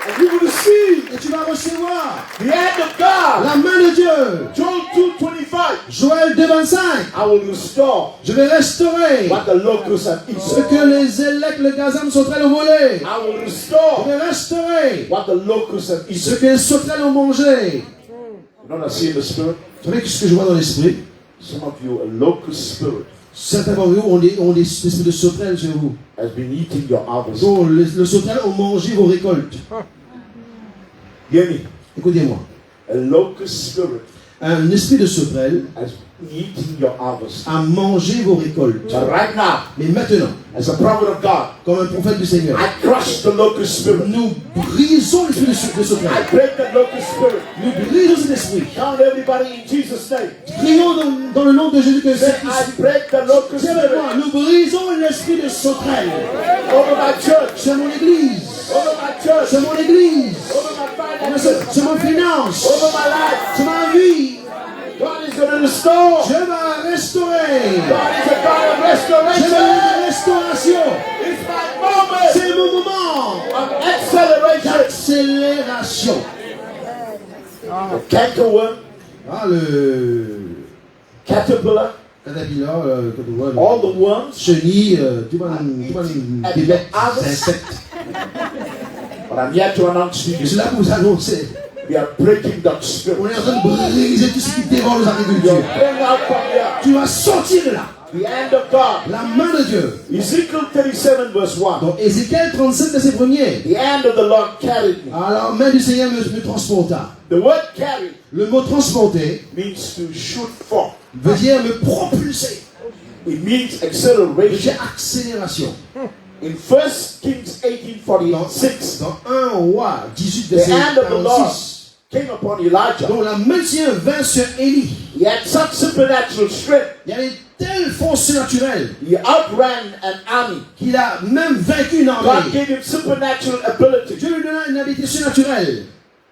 Speaker 4: And you will receive
Speaker 6: Et tu vas recevoir
Speaker 4: the hand of God.
Speaker 6: la main de Dieu.
Speaker 4: Joel 2:25.
Speaker 6: Joël 2,25.
Speaker 4: I will restore
Speaker 6: Je vais restaurer
Speaker 4: what the locusts have
Speaker 6: ce
Speaker 4: eaten.
Speaker 6: que les élèves, le gazam sont en train de voler.
Speaker 4: I will
Speaker 6: Je
Speaker 4: restore
Speaker 6: vais restaurer
Speaker 4: what the locusts have
Speaker 6: ce
Speaker 4: eaten.
Speaker 6: que les sauterelles ont mangé.
Speaker 4: You know what I see in the spirit?
Speaker 6: Vous savez ce que je vois dans l'esprit?
Speaker 4: Some of you, a locust spirit
Speaker 6: Certains d'entre vous ont des esprits de sauterelles chez vous.
Speaker 4: has been eating your harvest.
Speaker 6: Donc, le sauterelle ont mangé vos récoltes.
Speaker 4: Hear me.
Speaker 6: Écoutez-moi.
Speaker 4: A locust spirit
Speaker 6: Un esprit de sauterelle
Speaker 4: has been eating your harvest.
Speaker 6: a mangé vos récoltes.
Speaker 4: But right now,
Speaker 6: Mais maintenant,
Speaker 4: as a prophet of God,
Speaker 6: comme un prophète du Seigneur,
Speaker 4: I crush the locust spirit.
Speaker 6: nous brisons l'esprit de
Speaker 4: I
Speaker 6: sauterelle.
Speaker 4: break the locust spirit.
Speaker 6: Nous brisons cet esprit.
Speaker 4: Count everybody in Jesus' name.
Speaker 6: Prions dans le nom de Jésus que
Speaker 4: Say,
Speaker 6: c'est
Speaker 4: I break the locust
Speaker 6: Dis avec moi,
Speaker 4: spirit
Speaker 6: nous brisons l'esprit de sauterelle.
Speaker 4: over my church,
Speaker 6: C'est mon église.
Speaker 4: over my church,
Speaker 6: C'est mon église.
Speaker 4: over my finances,
Speaker 6: C'est mon finance.
Speaker 4: over my life.
Speaker 6: C'est ma vie.
Speaker 4: God is going to restore.
Speaker 6: Je vais restaurer.
Speaker 4: God is a God of
Speaker 6: Je vais
Speaker 4: restoration.
Speaker 6: la restauration.
Speaker 4: It's my moment
Speaker 6: C'est mon moment
Speaker 4: of acceleration.
Speaker 6: d'accélération.
Speaker 4: The cankerworm,
Speaker 6: Ah, le
Speaker 4: caterpillar,
Speaker 6: caterpillar,
Speaker 4: all the worms,
Speaker 6: chenille, tout des bêtes, des insectes.
Speaker 4: but I'm here to announce to
Speaker 6: Je
Speaker 4: you,
Speaker 6: suis là pour vous annoncer.
Speaker 4: we are breaking that spirit.
Speaker 6: On est en train de briser tout ce qui dévore nos
Speaker 4: You're
Speaker 6: agricultures.
Speaker 4: going out from here.
Speaker 6: Tu vas sortir de là.
Speaker 4: The hand of God.
Speaker 6: La main de Dieu.
Speaker 4: Ezekiel 37 verse 1.
Speaker 6: Dans Ézéchiel 37, verset 1er.
Speaker 4: The hand of the Lord carried me.
Speaker 6: Alors, main du Seigneur me transporta.
Speaker 4: The word carry
Speaker 6: Le mot transporter
Speaker 4: means to shoot forth.
Speaker 6: veut dire me propulser.
Speaker 4: It means
Speaker 6: Veut
Speaker 4: acceleration.
Speaker 6: dire accélération.
Speaker 4: In 1 Kings 18:46,
Speaker 6: Dans 1 roi 18,
Speaker 4: the
Speaker 6: verset
Speaker 4: hand of the Lord
Speaker 6: 46.
Speaker 4: came upon Elijah.
Speaker 6: Donc la main du Seigneur vint sur Élie.
Speaker 4: He had such supernatural strength.
Speaker 6: Il y avait telle force naturelle
Speaker 4: He outran an army.
Speaker 6: qu'il a même vaincu une
Speaker 4: God
Speaker 6: armée.
Speaker 4: gave him supernatural ability.
Speaker 6: Dieu lui donna une habilité surnaturelle.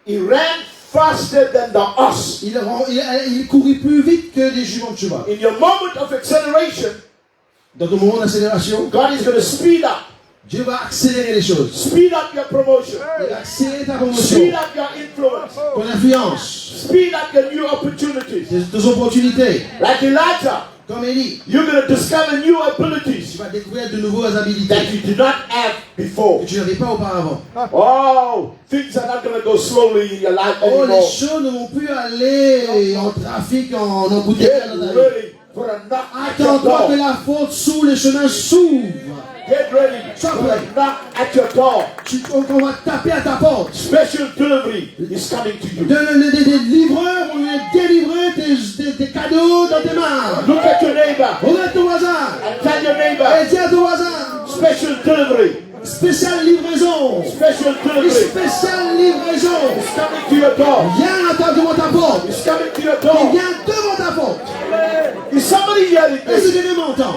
Speaker 4: He ran faster than the ox.
Speaker 6: Il courait plus vite que des juments de cheval.
Speaker 4: In your moment of acceleration,
Speaker 6: Dans ton moment d'accélération,
Speaker 4: God is going to speed up.
Speaker 6: Dieu va accélérer les choses.
Speaker 4: Speed up your promotion.
Speaker 6: Il va accélérer ta promotion,
Speaker 4: Speed up your influence.
Speaker 6: ton influence,
Speaker 4: Speed up your new opportunities.
Speaker 6: tes opportunités.
Speaker 4: Like Elijah,
Speaker 6: Comme Élie,
Speaker 4: you're going to discover new
Speaker 6: tu
Speaker 4: abilities
Speaker 6: vas découvrir de nouvelles habilités
Speaker 4: that you did not have before.
Speaker 6: que tu n'avais pas auparavant.
Speaker 4: Oh, things are not going to go slowly in your life
Speaker 6: Oh, les
Speaker 4: anymore.
Speaker 6: choses ne vont plus aller en trafic, en embouteillage dans ta
Speaker 4: Get
Speaker 6: vie.
Speaker 4: ready for a knock at your
Speaker 6: Attends-toi que
Speaker 4: door.
Speaker 6: la faute s'ouvre, les chemins s'ouvrent.
Speaker 4: Get ready for a knock at your door.
Speaker 6: On va taper à ta porte.
Speaker 4: Special delivery is coming to you.
Speaker 6: Des livreurs vont délivrer des cadeaux dans tes mains.
Speaker 4: Look at your neighbor
Speaker 6: Regarde ton voisin
Speaker 4: and tell your neighbor,
Speaker 6: et dis à ton voisin,
Speaker 4: special delivery,
Speaker 6: spéciale livraison.
Speaker 4: special
Speaker 6: Une
Speaker 4: delivery
Speaker 6: spéciale livraison.
Speaker 4: is coming to your door.
Speaker 6: Viens devant ta porte.
Speaker 4: It's coming to your
Speaker 6: Il
Speaker 4: door.
Speaker 6: vient devant ta porte.
Speaker 4: Is somebody hearing
Speaker 6: Est-ce
Speaker 4: this?
Speaker 6: que tu m'entends?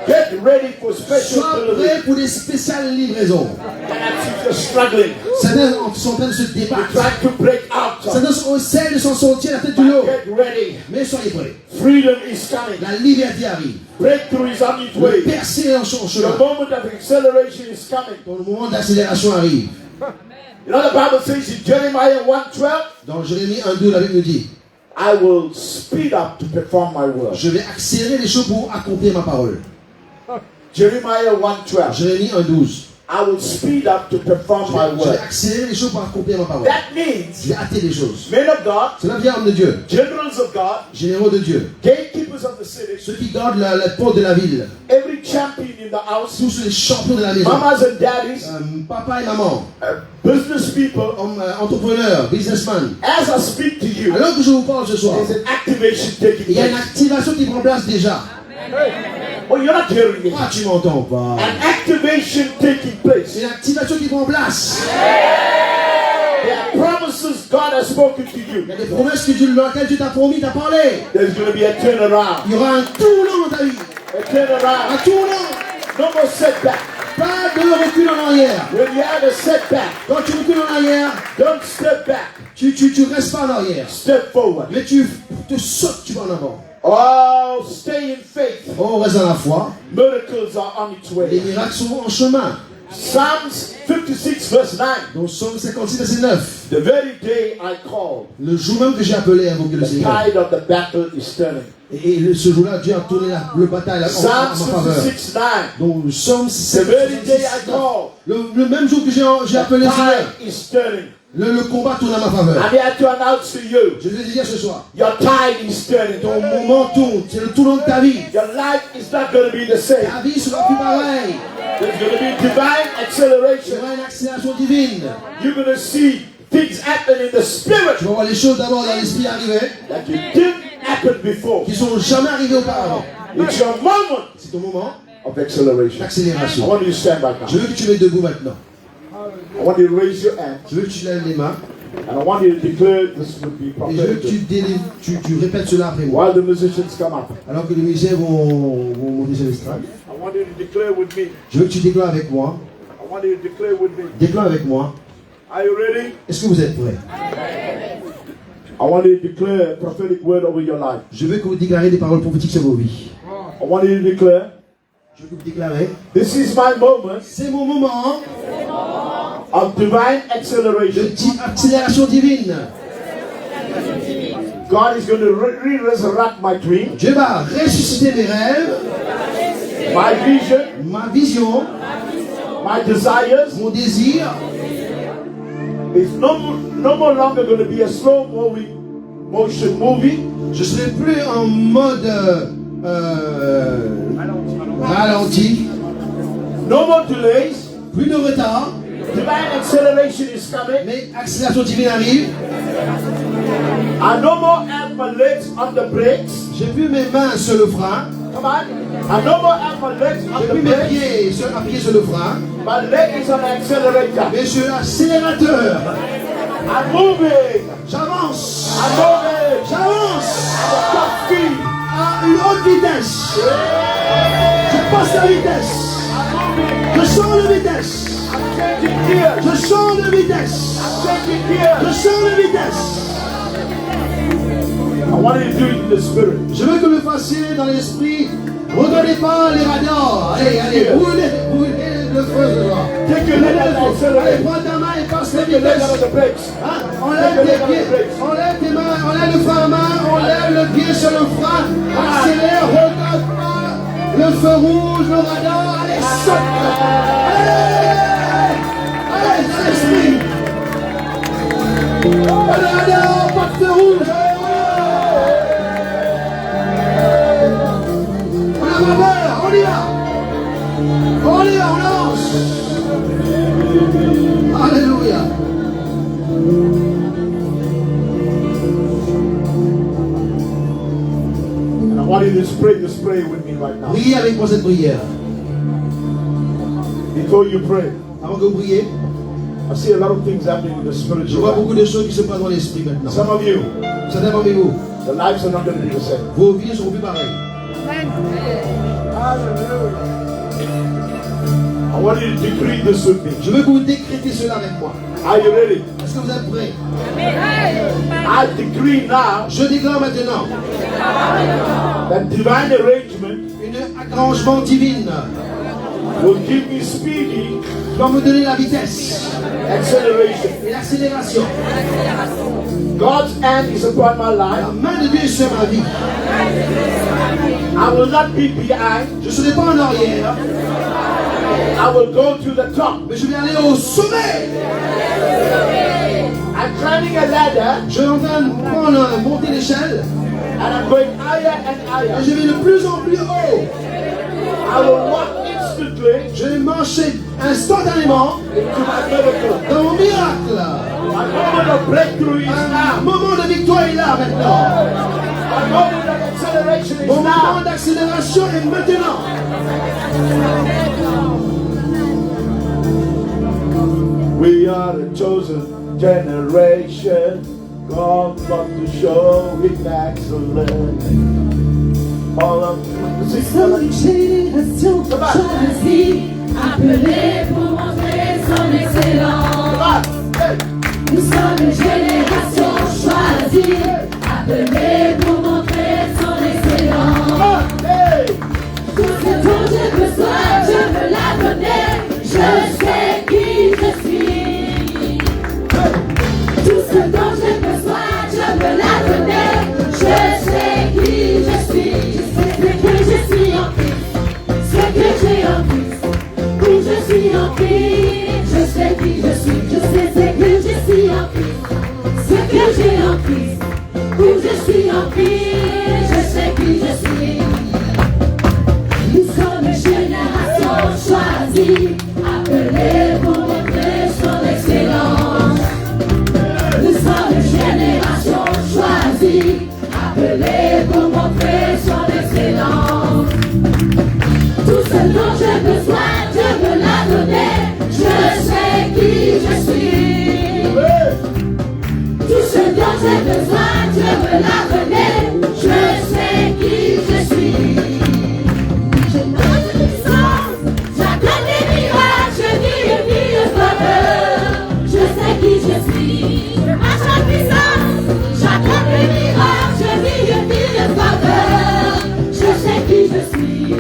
Speaker 4: Get ready for special
Speaker 6: Sois
Speaker 4: delivery.
Speaker 6: prêt pour des spéciales livraisons.
Speaker 4: Perhaps if you're struggling,
Speaker 6: Certains sont en train de se
Speaker 4: you're
Speaker 6: débattre.
Speaker 4: trying to break out.
Speaker 6: Certains essaient de s'en sortir la tête du lot.
Speaker 4: Get ready.
Speaker 6: Mais soyez prêts.
Speaker 4: Freedom is coming.
Speaker 6: La liberté arrive.
Speaker 4: Breakthrough is on its
Speaker 6: Le
Speaker 4: way.
Speaker 6: percer en chemin.
Speaker 4: Your moment of acceleration is coming.
Speaker 6: Quand le moment d'accélération arrive.
Speaker 4: You know the Bible says in Jeremiah 1:12,
Speaker 6: Dans Jérémie 1:2, la Bible nous dit,
Speaker 4: I will speed up to perform my word.
Speaker 6: je vais accélérer les choses pour accomplir ma parole.
Speaker 4: Jeremiah 1:12.
Speaker 6: Jérémie 1:12.
Speaker 4: I will speed up to perform my
Speaker 6: Je vais
Speaker 4: word.
Speaker 6: accélérer les choses pour accomplir ma parole.
Speaker 4: That means
Speaker 6: Je vais hâter les choses.
Speaker 4: men of God,
Speaker 6: Cela vient homme de Dieu,
Speaker 4: generals of God,
Speaker 6: généraux de Dieu,
Speaker 4: gatekeepers of the city,
Speaker 6: ceux qui gardent la porte de la ville,
Speaker 4: every champion in the house,
Speaker 6: tous les champions de la maison,
Speaker 4: mamas and daddies,
Speaker 6: papa et maman,
Speaker 4: business people.
Speaker 6: hommes, entrepreneurs, businessmen.
Speaker 4: As I speak to you,
Speaker 6: Alors que je vous parle ce soir,
Speaker 4: there's an activation taking
Speaker 6: il y a une
Speaker 4: place.
Speaker 6: activation qui prend place déjà.
Speaker 4: Oh, you're not hearing me.
Speaker 6: Ah, tu m'entends pas?
Speaker 4: An activation taking place.
Speaker 6: C'est une activation qui prend place.
Speaker 4: There are promises God has spoken to you.
Speaker 6: Il y a des promesses dans lesquelles Dieu t'a promis, t'a parlé.
Speaker 4: There's going to be a turnaround.
Speaker 6: Il y aura un tournant dans ta vie.
Speaker 4: A turnaround.
Speaker 6: Un tournant.
Speaker 4: No more setback.
Speaker 6: Pas de recul en arrière.
Speaker 4: When you have a setback,
Speaker 6: Quand tu recules en arrière,
Speaker 4: don't step back.
Speaker 6: tu restes pas en arrière.
Speaker 4: Step forward.
Speaker 6: Mais tu te sautes, tu vas en avant.
Speaker 4: Oh, stay in faith.
Speaker 6: Oh, reste dans la foi.
Speaker 4: Miracles are on its
Speaker 6: Les
Speaker 4: way.
Speaker 6: miracles sont en chemin.
Speaker 4: Psalms 56 verse 9.
Speaker 6: Dans Psaume 56, verset 9.
Speaker 4: The very day I called,
Speaker 6: Le jour même que j'ai appelé à invoquer le
Speaker 4: the
Speaker 6: Seigneur.
Speaker 4: tide of the battle is turning.
Speaker 6: Et ce jour-là, Dieu a tourné le bataille en
Speaker 4: Psalms
Speaker 6: ma faveur.
Speaker 4: 56 9.
Speaker 6: Donc, Psaume
Speaker 4: The very day I
Speaker 6: 56,
Speaker 4: called,
Speaker 6: le même jour que j'ai appelé le Seigneur,
Speaker 4: tide is turning.
Speaker 6: le combat tourne à ma faveur.
Speaker 4: I'm here to announce to you,
Speaker 6: Je vais te dire ce soir,
Speaker 4: your tide is turning.
Speaker 6: ton moment tourne, c'est le tournant de ta vie.
Speaker 4: Your life is not going to be the same.
Speaker 6: Ta vie sera plus pareille.
Speaker 4: There's going to be divine
Speaker 6: Il y
Speaker 4: acceleration.
Speaker 6: aura une accélération divine.
Speaker 4: You're going to see things happen in the spirit
Speaker 6: Tu vas voir les choses d'abord dans l'esprit arriver,
Speaker 4: that you didn't happen before.
Speaker 6: qui ne sont jamais arrivées auparavant.
Speaker 4: It's your moment
Speaker 6: C'est ton moment
Speaker 4: of acceleration. I
Speaker 6: d'accélération.
Speaker 4: want you to stand back
Speaker 6: Je
Speaker 4: now.
Speaker 6: veux que tu mettes debout maintenant.
Speaker 4: I want you to raise your hand,
Speaker 6: Je veux que tu lèves les mains.
Speaker 4: and I want you to declare this would be
Speaker 6: Et je veux que
Speaker 4: prophetic.
Speaker 6: tu répètes cela après moi.
Speaker 4: While the musicians come up,
Speaker 6: Alors que les musiciens vont monter sur l'estrade.
Speaker 4: I want you to declare with me.
Speaker 6: Je veux que tu déclares avec moi.
Speaker 4: I want you to declare with me.
Speaker 6: Déclare avec moi.
Speaker 4: Are you ready?
Speaker 6: Est-ce que vous êtes prêts?
Speaker 4: I want you to declare a prophetic word over your life.
Speaker 6: Je veux que vous déclarez des paroles prophétiques sur vos vies.
Speaker 4: I want you to declare,
Speaker 6: Je veux que vous déclarez.
Speaker 4: this is my moment
Speaker 6: C'est mon moment
Speaker 4: of divine acceleration.
Speaker 6: de accélération divine.
Speaker 4: God is going to re-resurrect my dream,
Speaker 6: Dieu va ressusciter mes rêves,
Speaker 4: my vision,
Speaker 6: ma vision,
Speaker 4: my desires.
Speaker 6: mon désir.
Speaker 4: It's no more longer going to be a slow motion movie.
Speaker 6: Je ne serai plus en mode ralenti,
Speaker 4: No more delays.
Speaker 6: plus de retard,
Speaker 4: Divine acceleration is coming.
Speaker 6: mais accélération divine arrive.
Speaker 4: I no more have my legs on the brakes.
Speaker 6: J'ai plus mes mains sur le frein,
Speaker 4: Come on. I no more have my legs on
Speaker 6: j'ai
Speaker 4: the
Speaker 6: plus mes
Speaker 4: brakes.
Speaker 6: pieds sur le frein,
Speaker 4: My leg is on the accelerator.
Speaker 6: mais sur l'accélérateur.
Speaker 4: I'm moving.
Speaker 6: J'avance,
Speaker 4: I'm moving.
Speaker 6: j'avance
Speaker 4: Top speed.
Speaker 6: à une haute vitesse. Je passe la vitesse, je sors la vitesse.
Speaker 4: Changing gears.
Speaker 6: Je change de vitesse.
Speaker 4: Changing
Speaker 6: Je
Speaker 4: gears.
Speaker 6: change de vitesse.
Speaker 4: I want you to do it in the spirit.
Speaker 6: Je veux que vous le fassiez dans l'esprit. Regardez pas les radars. Allez, allez, brûlez le feu ce soir.
Speaker 4: Take your leg out of the
Speaker 6: Allez,
Speaker 4: accelerator.
Speaker 6: prends ta main et passe la
Speaker 4: Take your leg out
Speaker 6: vitesse.
Speaker 4: of the brakes.
Speaker 6: Hein? Enlève tes pieds, enlève tes mains, enlève le frein à main, enlève le pied sur le frein, accélère, regarde pas le feu rouge, le radar, allez, saute! Allez, dans l'esprit! Le radar, pas de feu rouge! On n'a pas peur, on y va! On y va, on avance! Alléluia!
Speaker 4: And I want you to pray this prayer with me right now.
Speaker 6: Priez avec moi cette prière.
Speaker 4: Before you pray,
Speaker 6: Avant que vous priez,
Speaker 4: I see a lot of things happening in the
Speaker 6: je
Speaker 4: spiritual
Speaker 6: vois
Speaker 4: realm.
Speaker 6: beaucoup de choses qui se passent dans l'esprit maintenant.
Speaker 4: Some of you,
Speaker 6: Certains parmi vous,
Speaker 4: the lives are not going to be the same.
Speaker 6: vos vies ne seront plus pareilles.
Speaker 4: I want you to decree this with me.
Speaker 6: Je veux que vous décrétez cela avec moi.
Speaker 4: Are you ready?
Speaker 6: Est-ce que vous êtes prêts?
Speaker 4: I decree now
Speaker 6: Je déclare maintenant
Speaker 4: that divine arrangement
Speaker 6: une arrangement divine
Speaker 4: will give me speedy
Speaker 6: va me donner la vitesse
Speaker 4: acceleration.
Speaker 6: et l'accélération.
Speaker 4: God's hand is upon my
Speaker 6: La
Speaker 4: life.
Speaker 6: main de Dieu est sur ma vie.
Speaker 4: I will not be behind.
Speaker 6: Je ne serai pas en arrière,
Speaker 4: I will go to the top.
Speaker 6: mais je vais aller au sommet.
Speaker 4: I'm climbing a ladder
Speaker 6: Je vais en train de monter l'échelle
Speaker 4: and I'm going higher and
Speaker 6: et
Speaker 4: higher.
Speaker 6: je vais de plus en plus haut.
Speaker 4: I will walk instantly
Speaker 6: Je vais marcher instantanément
Speaker 4: into my miracle.
Speaker 6: dans mon miracle.
Speaker 4: My moment of breakthrough is
Speaker 6: Un
Speaker 4: now.
Speaker 6: moment de victoire est là maintenant.
Speaker 4: My moment of acceleration is
Speaker 6: Mon moment
Speaker 4: now.
Speaker 6: d'accélération est maintenant.
Speaker 4: We are a chosen generation, come from to show with excellence. All of
Speaker 3: Nous sommes une génération choisie, appelée pour montrer son excellence. Nous sommes une génération choisie, appelée pour montrer son excellence. Tout ce dont j'ai besoin, je veux la donner. Je sais qui je suis. Tout ce dont j'ai besoin, je veux la donner. Je sais qui je suis. Je suis en Christ, ce que j'ai en Christ, où je suis en Christ, je sais qui je suis, je sais ce que je suis en Christ, ce que j'ai en Christ, où je suis en Christ, je sais qui je suis. Nous sommes une génération choisie, appelée pour montrer son excellence. Nous sommes une génération choisie, appelée pour montrer son excellence. Tout ce dont j'ai besoin, je veux la donner. Je sais qui je suis. Tout ce dont j'ai besoin, je veux la donner. Je sais qui je suis. Je donne une puissance, j'accorde des miracles, je vis sans peur. Je sais qui je suis. Je marche en puissance, j'accorde des miracles, je vis sans peur. Je sais qui je suis.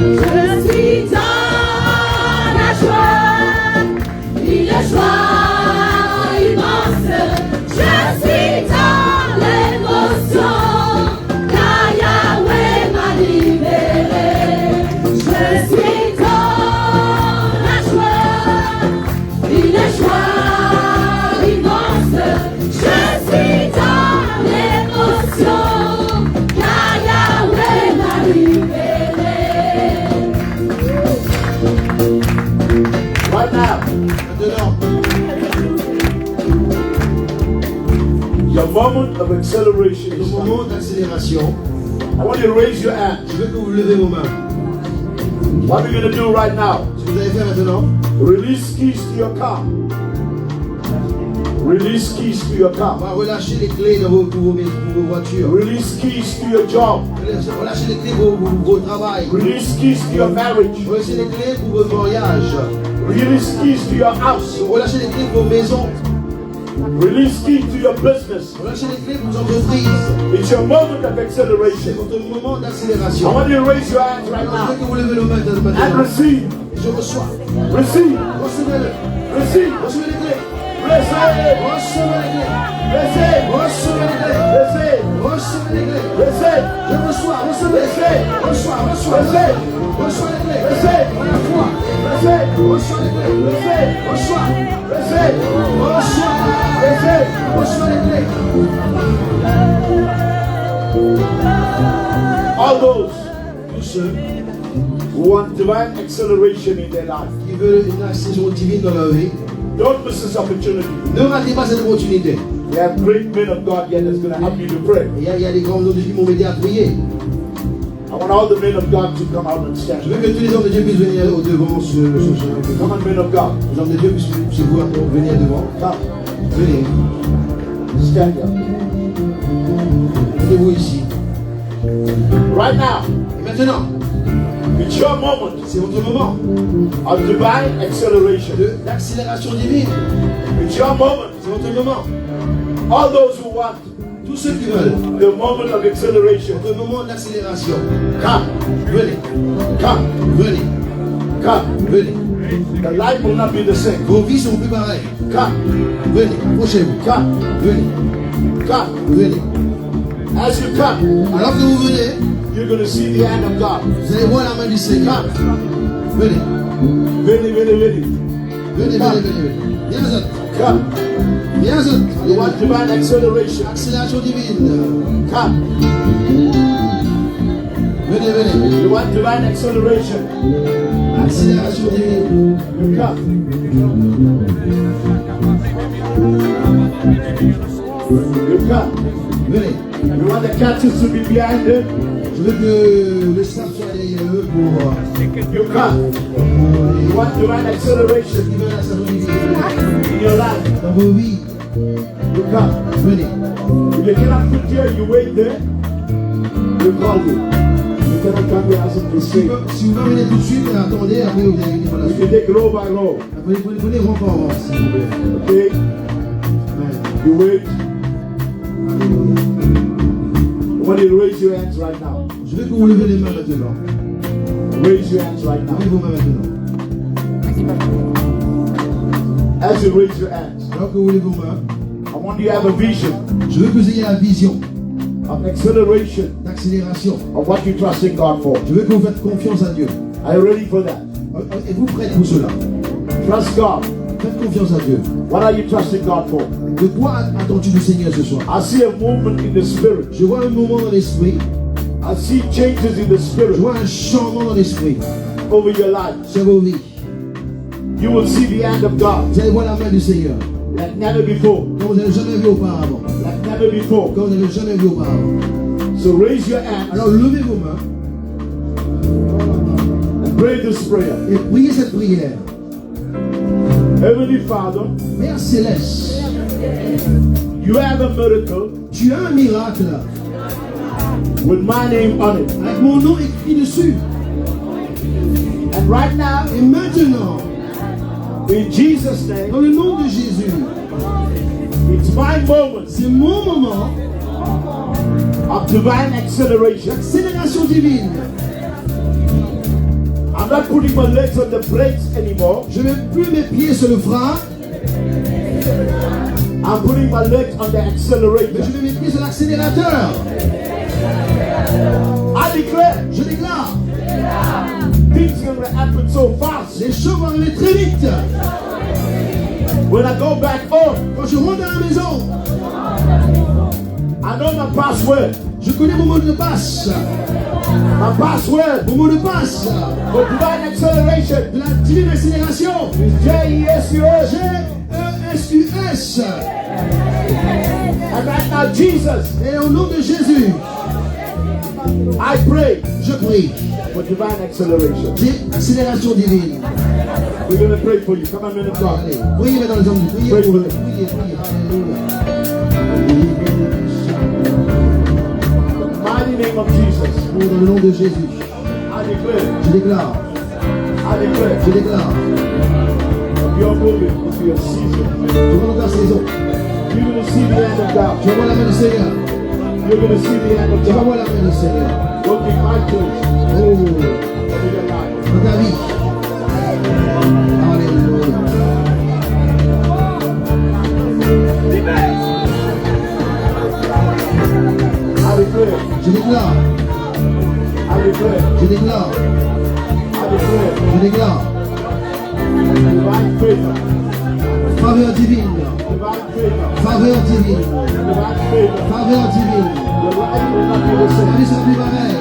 Speaker 3: Je suis dans la joie, une joie immense. Je suis dans l'émotion, car Yahweh m'a libéré. Je suis dans la joie, une joie immense. Je suis dans l'émotion, car Yahweh m'a libéré.
Speaker 4: right now.
Speaker 6: Maintenant,
Speaker 4: Your moment of acceleration
Speaker 6: le
Speaker 4: is now.
Speaker 6: moment d'accélération,
Speaker 4: I want you to raise your hand.
Speaker 6: je veux que vous levez vos mains.
Speaker 4: What are we going to do right now?
Speaker 6: Ce que vous allez faire maintenant,
Speaker 4: Release keys to your car. Release keys to your
Speaker 6: On
Speaker 4: car.
Speaker 6: va relâcher les clés dans pour vos voitures.
Speaker 4: Release keys to your job.
Speaker 6: Relâchez les clés pour vos travail.
Speaker 4: Release keys to your marriage.
Speaker 6: Relâchez les clés pour vos mariages.
Speaker 4: Release keys to your house.
Speaker 6: Relâchez les clés pour vos maisons.
Speaker 4: Release keys to your business.
Speaker 6: Relâchez les clés pour vos entreprises.
Speaker 4: It's your moment of
Speaker 6: C'est
Speaker 4: acceleration.
Speaker 6: votre moment
Speaker 4: I
Speaker 6: d'accélération.
Speaker 4: want you to raise your hands right
Speaker 6: Je veux
Speaker 4: now
Speaker 6: que vous levez le main
Speaker 4: and
Speaker 6: maintenant.
Speaker 4: receive.
Speaker 6: Je reçois.
Speaker 4: Receive.
Speaker 6: Recevez-le.
Speaker 4: Receive.
Speaker 6: Recevez les clés.
Speaker 4: Receive.
Speaker 6: Recevez les clés.
Speaker 4: Receive.
Speaker 6: Recevez les clés.
Speaker 4: Receive.
Speaker 6: Recevez les clés.
Speaker 4: Receive.
Speaker 6: Je reçois. Recevez.
Speaker 4: Receive.
Speaker 6: Reçois.
Speaker 4: Receive.
Speaker 6: Reçois les clés.
Speaker 4: Receive.
Speaker 6: Par la foi.
Speaker 4: Receive.
Speaker 6: Reçois les clés.
Speaker 4: Receive.
Speaker 6: Reçois.
Speaker 4: Receive.
Speaker 6: Reçois.
Speaker 4: Receive.
Speaker 6: Reçois les clés.
Speaker 4: All those
Speaker 6: Tous ceux
Speaker 4: who want divine acceleration in their life,
Speaker 6: qui veulent une accélération divine dans leur vie,
Speaker 4: don't miss this opportunity.
Speaker 6: ne ratez pas cette opportunité.
Speaker 4: We have great men of God here that's going to help you to pray.
Speaker 6: Il y a des grands hommes de Dieu qui m'ont aidé à prier.
Speaker 4: I want all the men of God to come out and stand.
Speaker 6: Je veux que tous les hommes de Dieu puissent venir au devant ce
Speaker 4: Come on, men of God.
Speaker 6: Les hommes de Dieu puissent pouvoir venir devant.
Speaker 4: Come.
Speaker 6: Venez.
Speaker 4: Stand up.
Speaker 6: Venez-vous ici.
Speaker 4: Right now,
Speaker 6: Et maintenant,
Speaker 4: it's your moment
Speaker 6: c'est votre moment
Speaker 4: of divine acceleration.
Speaker 6: d'accélération divine.
Speaker 4: It's your moment.
Speaker 6: C'est votre moment.
Speaker 4: All those who want
Speaker 6: Tous ceux qui veulent
Speaker 4: the moment of acceleration,
Speaker 6: votre moment d'accélération.
Speaker 4: come,
Speaker 6: Venez.
Speaker 4: come,
Speaker 6: Venez.
Speaker 4: come.
Speaker 6: Venez.
Speaker 4: The life will not be the same.
Speaker 6: Vos vies seront plus pareilles.
Speaker 4: Come,
Speaker 6: Venez. Approchez-vous.
Speaker 4: come,
Speaker 6: Venez.
Speaker 4: come.
Speaker 6: Venez.
Speaker 4: As you come,
Speaker 6: Alors que vous venez,
Speaker 4: you're going to see the hand of God.
Speaker 6: vous allez voir la main du Seigneur. Venez.
Speaker 4: Venez, venez, venez.
Speaker 6: Venez, venez, venez. Viens autres.
Speaker 4: Come.
Speaker 6: Viens autres.
Speaker 4: You want divine acceleration?
Speaker 6: Accélération divine.
Speaker 4: Come.
Speaker 6: Venez, venez.
Speaker 4: You want divine acceleration?
Speaker 6: Accélération divine.
Speaker 4: You come. You come.
Speaker 6: Venez.
Speaker 4: You want the catches to be behind them?
Speaker 6: Je veux que le staff soit derrière eux pour
Speaker 4: You come. You want divine acceleration
Speaker 6: qui veulent l'accélération divine
Speaker 4: in your life?
Speaker 6: dans vos vies.
Speaker 4: You come.
Speaker 6: Venez.
Speaker 4: If you cannot put here, you wait there. You call you. You cannot come here as a
Speaker 6: Si
Speaker 4: mistake.
Speaker 6: vous venez tout de suite, attendez, après vous allez venir par la
Speaker 4: You
Speaker 6: suite.
Speaker 4: can take row by row.
Speaker 6: Venez rond par rond, s'il vous plaît.
Speaker 4: Okay?
Speaker 6: Amen.
Speaker 4: You wait.
Speaker 6: Alléluia.
Speaker 4: I want you to raise your hands right now.
Speaker 6: Je veux que vous levez les mains maintenant.
Speaker 4: Raise your hands right now.
Speaker 6: Levez vos mains maintenant.
Speaker 4: As you raise your hands,
Speaker 6: Alors que vous levez vos mains,
Speaker 4: I want you to have a vision
Speaker 6: je veux que vous ayez la vision
Speaker 4: of acceleration
Speaker 6: d'accélération.
Speaker 4: of what you're trusting God for.
Speaker 6: Je veux que vous faites confiance à Dieu.
Speaker 4: Are you ready for that?
Speaker 6: Êtes-vous prêts pour cela?
Speaker 4: Trust God.
Speaker 6: Faites confiance à Dieu.
Speaker 4: What are you trusting God for?
Speaker 6: De quoi attends-tu du Seigneur ce soir?
Speaker 4: I see a movement in the spirit.
Speaker 6: Je vois un moment dans l'esprit.
Speaker 4: I see changes in the
Speaker 6: Je
Speaker 4: spirit
Speaker 6: vois un changement dans l'esprit
Speaker 4: over your life.
Speaker 6: sur vos vies.
Speaker 4: You will see the hand of God
Speaker 6: Vous allez voir la main du Seigneur.
Speaker 4: like never before.
Speaker 6: Comme vous n'avez jamais vu auparavant.
Speaker 4: Like never before.
Speaker 6: Comme vous n'avez jamais vu auparavant.
Speaker 4: So raise your hands
Speaker 6: Alors levez vos mains
Speaker 4: and pray this prayer.
Speaker 6: et priez cette prière.
Speaker 4: Heavenly Father,
Speaker 6: Père Céleste,
Speaker 4: you have a miracle
Speaker 6: tu as un miracle
Speaker 4: with my name on it.
Speaker 6: avec mon nom écrit dessus.
Speaker 4: And right now,
Speaker 6: Et maintenant,
Speaker 4: in Jesus' name,
Speaker 6: dans le nom de Jésus,
Speaker 4: it's my moment
Speaker 6: c'est mon moment
Speaker 4: of divine acceleration.
Speaker 6: d'accélération divine.
Speaker 4: I'm not putting my legs on the brakes anymore.
Speaker 6: Je ne mets plus mes pieds sur le frein,
Speaker 4: I'm putting my legs on the
Speaker 6: mais
Speaker 4: accelerator.
Speaker 6: je mets mes pieds sur l'accélérateur.
Speaker 4: I declare
Speaker 6: Je déclare,
Speaker 4: things are going to happen so fast.
Speaker 6: les choses vont arriver très vite.
Speaker 4: When I go back home,
Speaker 6: Quand je rentre à la maison,
Speaker 4: I know my password.
Speaker 6: je connais mon mot de passe.
Speaker 4: My password
Speaker 6: Mon mot de passe
Speaker 4: for divine acceleration
Speaker 6: de la divine accélération.
Speaker 4: is JESUS.
Speaker 6: G-E-S-U-S.
Speaker 4: And right now, Jesus,
Speaker 6: Et au nom de Jésus,
Speaker 4: I pray
Speaker 6: je prie.
Speaker 4: for divine acceleration.
Speaker 6: Accélération divine.
Speaker 4: We're going to pray for you. Come on, men of God.
Speaker 6: Allez, priez maintenant les hommes. Priez
Speaker 4: Pray
Speaker 6: pour
Speaker 4: for
Speaker 6: eux.
Speaker 4: them.
Speaker 6: priez, priez. Alléluia.
Speaker 4: Mighty name of Jesus.
Speaker 6: Dans le nom de Jésus,
Speaker 4: I declare,
Speaker 6: je déclare, je déclare,
Speaker 4: your movement will be a season.
Speaker 6: je vois dans ta saison,
Speaker 4: You're going to see the hand of God.
Speaker 6: je vois la main du Seigneur,
Speaker 4: You're going to see the hand of
Speaker 6: je
Speaker 4: God
Speaker 6: vois la main du Seigneur.
Speaker 4: working mightily
Speaker 6: Oh,
Speaker 4: in your life.
Speaker 6: dans ta vie. Alléluia.
Speaker 4: I declare,
Speaker 6: Je déclare,
Speaker 4: I declare,
Speaker 6: je déclare,
Speaker 4: I declare
Speaker 6: je déclare,
Speaker 4: divine favor,
Speaker 6: faveur divine,
Speaker 4: divine favor,
Speaker 6: faveur divine,
Speaker 4: divine favor.
Speaker 6: faveur divine.
Speaker 4: Your life will not be the
Speaker 6: La
Speaker 4: same.
Speaker 6: vie sera plus pareille,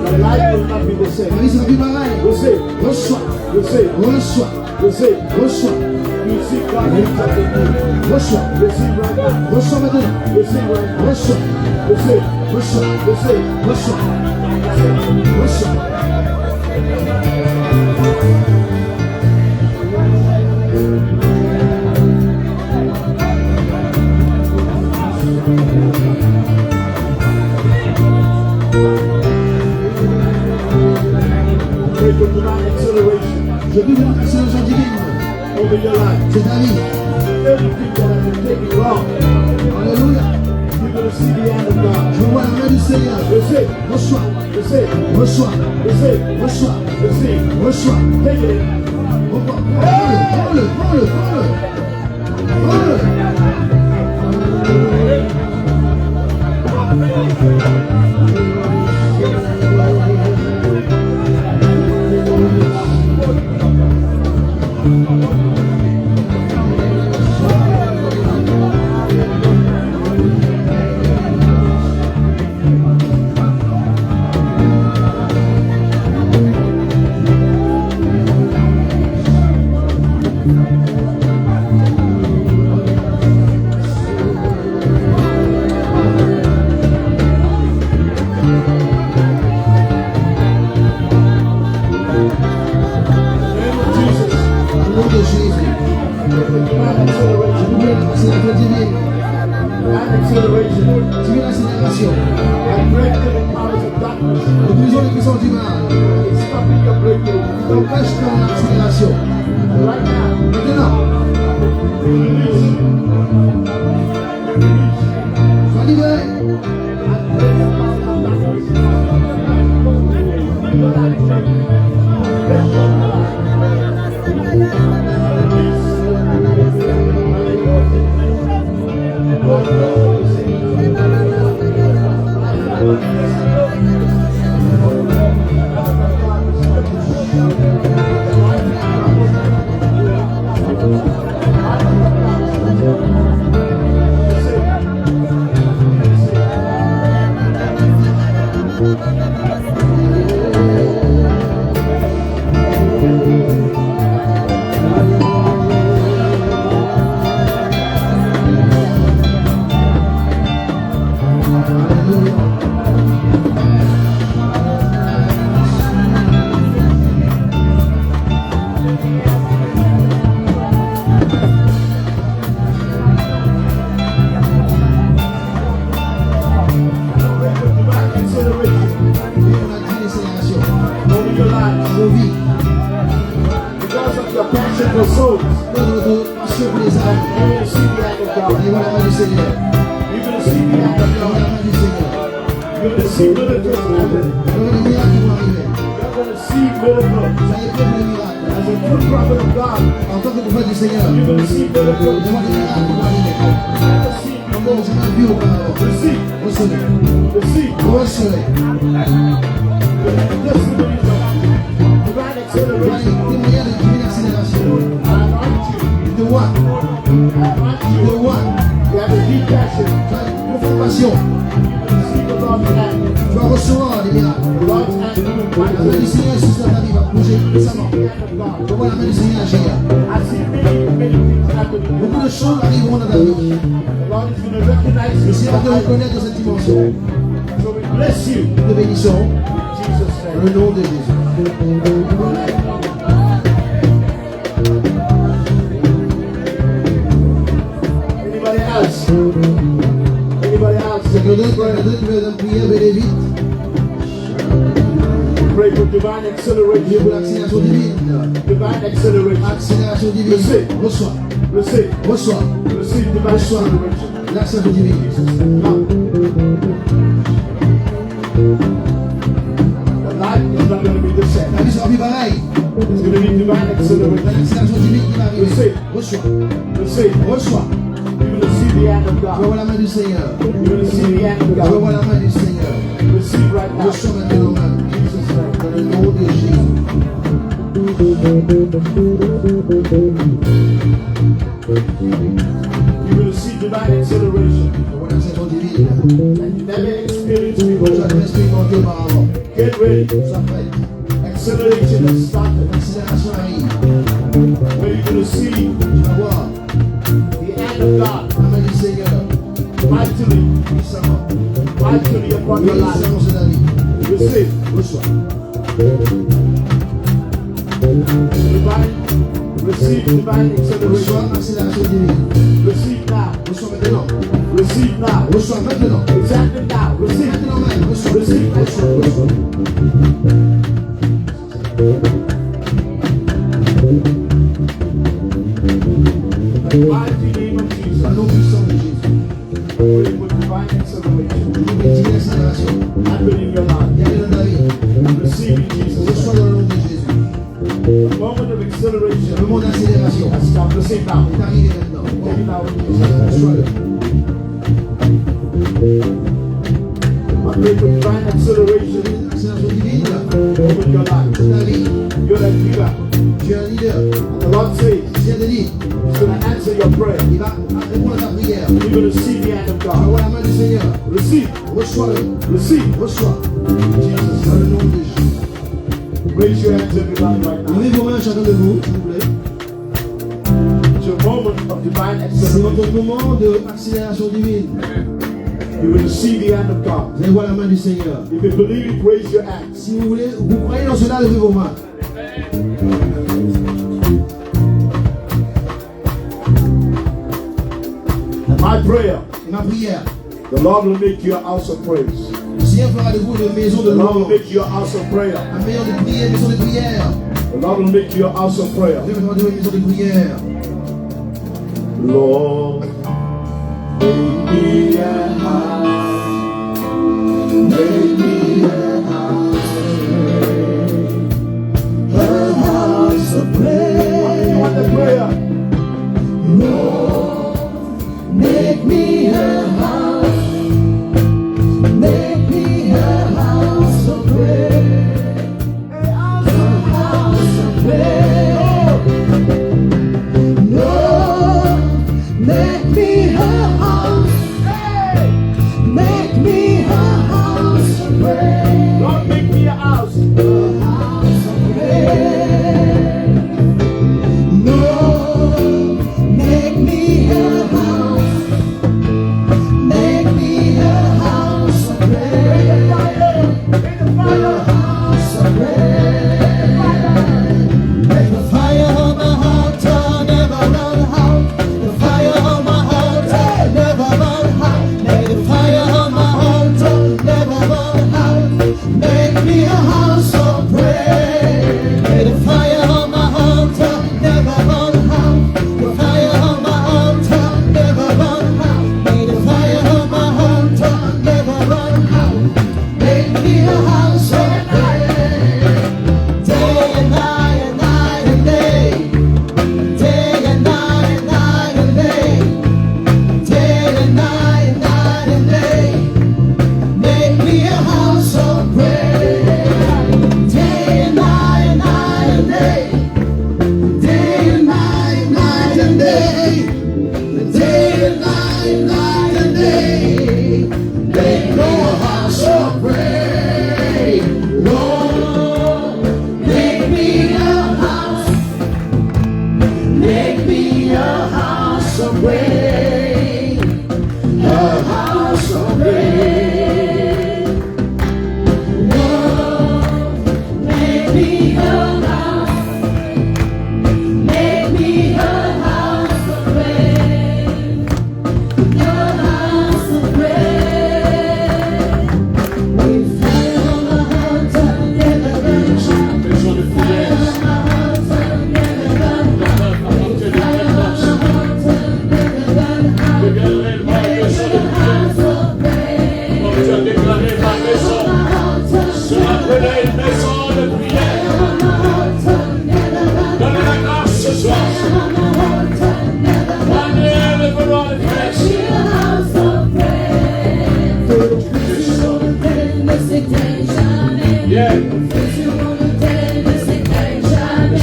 Speaker 4: Your life will not be the
Speaker 6: la
Speaker 4: same.
Speaker 6: vie sera plus pareille.
Speaker 4: Receive,
Speaker 6: Reçois,
Speaker 4: receive,
Speaker 6: reçois,
Speaker 4: receive.
Speaker 6: reçois,
Speaker 4: You see God interacting with you.
Speaker 6: reçois,
Speaker 4: Receive right now.
Speaker 6: reçois maintenant,
Speaker 4: Receive right now.
Speaker 6: reçois,
Speaker 4: Receive,
Speaker 6: reçois,
Speaker 4: receive.
Speaker 6: reçois, reçois.
Speaker 4: Pray for divine acceleration
Speaker 6: Je vis une accélération divine.
Speaker 4: over your life.
Speaker 6: C'est ta vie.
Speaker 4: Everything that has been taking long,
Speaker 6: Alléluia.
Speaker 4: you're going to see the hand of God.
Speaker 6: Je vois la main du Seigneur.
Speaker 4: Receive,
Speaker 6: Reçois,
Speaker 4: receive,
Speaker 6: reçois,
Speaker 4: receive,
Speaker 6: reçois,
Speaker 4: receive.
Speaker 6: reçois.
Speaker 4: Take it in.
Speaker 6: Prends-le, prends-le, prends-le, prends-le.
Speaker 4: Name of Jesus.
Speaker 6: Au nom de Jésus,
Speaker 4: Divine acceleration.
Speaker 6: je vous l'accélération divine,
Speaker 4: Divine acceleration.
Speaker 6: divine accélération.
Speaker 4: I break the powers of darkness.
Speaker 6: Nous brisons les puissances du mal.
Speaker 4: It's stopping your breakthrough.
Speaker 6: Empêche ton accélération.
Speaker 4: Right now.
Speaker 6: Maintenant,
Speaker 4: Release.
Speaker 6: sois libéré.
Speaker 4: Divine acceleration
Speaker 6: Vive la divine accélération.
Speaker 4: over your life.
Speaker 6: Nos vies,
Speaker 4: Because of your passion for souls,
Speaker 6: notre passion pour les âmes.
Speaker 4: you're going to see the hand of God.
Speaker 6: Et voilà la main du Seigneur.
Speaker 4: You're going to see the hand of
Speaker 6: Et voilà
Speaker 4: God.
Speaker 6: la main du Seigneur.
Speaker 4: You're going to see miracles happen.
Speaker 6: Et voilà les miracles qui vont arriver.
Speaker 4: You're going to see miracles.
Speaker 6: Soyez prêts pour les miracles.
Speaker 4: As a true prophet of God,
Speaker 6: En tant que prophète du Seigneur,
Speaker 4: you're going to see
Speaker 6: nous
Speaker 4: miracles.
Speaker 6: devons des miracles qui vont arriver.
Speaker 4: Never seen
Speaker 6: Comme nous
Speaker 4: before.
Speaker 6: jamais vu auparavant.
Speaker 4: Receive,
Speaker 6: Recevez.
Speaker 4: receive.
Speaker 6: Recevez.
Speaker 4: Testimonies of divine
Speaker 6: Voilà
Speaker 4: acceleration.
Speaker 6: les moyens de divine accélération.
Speaker 4: I anoint you.
Speaker 6: De what?
Speaker 4: I anoint
Speaker 6: De
Speaker 4: you.
Speaker 6: what?
Speaker 4: You have a deep passion.
Speaker 6: Tu as une profonde passion.
Speaker 4: You receive the Lord's hand.
Speaker 6: Tu vas recevoir des miracles.
Speaker 4: The Lord's hand moving
Speaker 6: La main du
Speaker 4: mightily.
Speaker 6: Seigneur est sur ta vie, va bouger puissamment.
Speaker 4: The hand of God.
Speaker 6: Je vois la main du Seigneur agir.
Speaker 4: I see many things happening.
Speaker 6: Beaucoup de choses arriveront dans ta vie.
Speaker 4: The Lord is going to recognize
Speaker 6: Le
Speaker 4: you.
Speaker 6: Seigneur te reconnaît dans cette dimension.
Speaker 4: So we bless you.
Speaker 6: Nous te bénissons
Speaker 4: In Jesus'
Speaker 6: dans
Speaker 4: name.
Speaker 6: le nom de Jésus. d'autres qui veulent prier, venez vite.
Speaker 4: Pray for divine
Speaker 6: Priez
Speaker 4: acceleration.
Speaker 6: pour l'accélération divine.
Speaker 4: Divine acceleration.
Speaker 6: Accélération divine.
Speaker 4: Receive.
Speaker 6: Reçois.
Speaker 4: Receive.
Speaker 6: Reçois.
Speaker 4: Receive divine
Speaker 6: Reçois.
Speaker 4: acceleration.
Speaker 6: L'accélération divine.
Speaker 4: Now, the life is not going to be the same.
Speaker 6: La vie sera plus pareille.
Speaker 4: It's going to be divine acceleration.
Speaker 6: L'accélération divine qui va arriver.
Speaker 4: Receive.
Speaker 6: Reçois.
Speaker 4: Receive.
Speaker 6: Reçois.
Speaker 4: You're going to see the hand of
Speaker 6: Je
Speaker 4: God.
Speaker 6: vois la main du Seigneur.
Speaker 4: You're going to see the hand of
Speaker 6: Je
Speaker 4: God.
Speaker 6: vois la main du Seigneur.
Speaker 4: Receive right now.
Speaker 6: Reçois maintenant même.
Speaker 4: Jesus' name.
Speaker 6: Dans le nom de Jésus.
Speaker 4: You're going to see divine acceleration.
Speaker 6: Je vois l'accélération divine.
Speaker 4: And you never experienced
Speaker 6: Je
Speaker 4: before.
Speaker 6: dois expérimenter auparavant.
Speaker 4: Get ready.
Speaker 6: Sois prête.
Speaker 4: Acceleration has started.
Speaker 6: L'accélération arrive.
Speaker 4: Where you're going to see
Speaker 6: Tu vas voir
Speaker 4: the hand of God
Speaker 6: la main du Seigneur.
Speaker 4: mightily,
Speaker 6: Puissamment.
Speaker 4: mightily upon your life.
Speaker 6: Puissamment sur ta vie.
Speaker 4: Receive
Speaker 6: Reçois.
Speaker 4: divine, receive divine acceleration.
Speaker 6: Reçois l'accélération divine.
Speaker 4: Receive now.
Speaker 6: Reçois maintenant.
Speaker 4: Receive now.
Speaker 6: Reçois maintenant.
Speaker 4: Exactly now. Receive.
Speaker 6: Maintenant même. Reçois.
Speaker 4: Receive.
Speaker 6: Reçois. Reçois.
Speaker 4: Mighty name of Jesus.
Speaker 6: Dans le nom puissant de Jésus.
Speaker 4: Pray for divine acceleration.
Speaker 6: Je bénis l'accélération.
Speaker 4: Happen in your life.
Speaker 6: Il y a dans ta vie.
Speaker 4: Receive in Jesus.
Speaker 6: Reçois dans le nom de Jésus.
Speaker 4: The moment of acceleration
Speaker 6: Le moment d'accélération
Speaker 4: has come. Receive now.
Speaker 6: est arrivé maintenant.
Speaker 4: Take it now in Jesus' name.
Speaker 6: Reçois-le.
Speaker 4: I pray for divine acceleration
Speaker 6: L'accélération divine
Speaker 4: over your life.
Speaker 6: sur ta vie.
Speaker 4: You're a leader.
Speaker 6: Tu es un leader.
Speaker 4: And the Lord says
Speaker 6: Si elle te dit,
Speaker 4: He's going to answer your prayer.
Speaker 6: il va répondre à ta prière.
Speaker 4: You're going to see the hand of
Speaker 6: Tu vas
Speaker 4: God.
Speaker 6: voir la main du Seigneur.
Speaker 4: Receive.
Speaker 6: Reçois-le.
Speaker 4: Receive.
Speaker 6: Reçois.
Speaker 4: Jesus.
Speaker 6: Dans le nom de Jésus.
Speaker 4: Raise your hands everybody right now.
Speaker 6: Levez vos mains chacun de vous, s'il vous plaît.
Speaker 4: It's your moment of divine
Speaker 6: C'est
Speaker 4: acceleration.
Speaker 6: votre moment d'accélération divine.
Speaker 4: You're going to see the hand of God.
Speaker 6: Vous allez voir la main du Seigneur.
Speaker 4: If you believe it, raise your hands.
Speaker 6: Si vous voulez, vous croyez dans cela, levez vos mains.
Speaker 4: My prayer,
Speaker 6: Et ma prière,
Speaker 4: the Lord will make you a house of praise.
Speaker 6: le Seigneur fera de vous une maison de
Speaker 4: The Lord will
Speaker 6: louange.
Speaker 4: make you a house of prayer.
Speaker 6: Un maison de prière, maison de prière.
Speaker 4: The Lord will make you a house of prayer.
Speaker 6: Dieu fera de vous une maison de prière.
Speaker 4: Lord, make me a house. Make me a house of prayer. You want the prayer?
Speaker 3: Make me a house. Make me a house of prayer. A house of prayer. Lord, make me a house. Make me a house of prayer.
Speaker 4: Lord, make me a house.
Speaker 3: A house of prayer. Lord, make me a house. Make me a house of prayer. A house of prayer. Make the fire on my altar never run out. The fire on my altar never run out. May the fire on my altar never run out. Make me a house of prayer. May the fire on my altar never run out. The fire on my altar never run out. May the fire on my altar never run out. Make me a house of prayer. Day and night and night and day. Day and night and night and day. Day and night and night and day. Make me a house of prayer.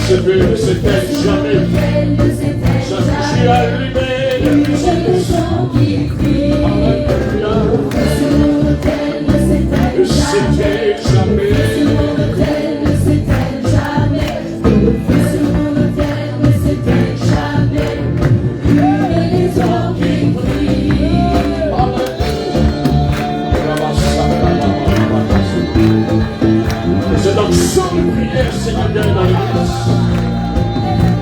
Speaker 1: Je veux ne s'éteindre jamais. Je suis allumé. Alléluia. Ne s'éteindre jamais. C'est donc ça de prière, Seigneur, viens dans l'église.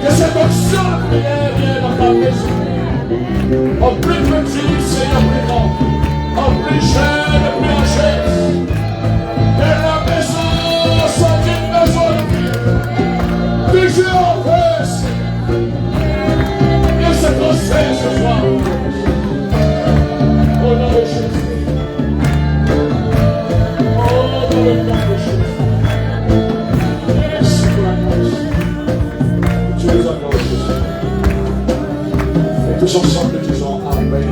Speaker 1: Que c'est donc ça de prière, viens dans ta maison. En plus petit, Seigneur, plus grand. En plus jeune, plus âgé. Que la maison soit une maison de prière. Toujours en paix, Seigneur. Viens se transférer ce soir. Au nom de Jésus. Oh, dans le nom de Jésus. Et tous ensemble disons Amen.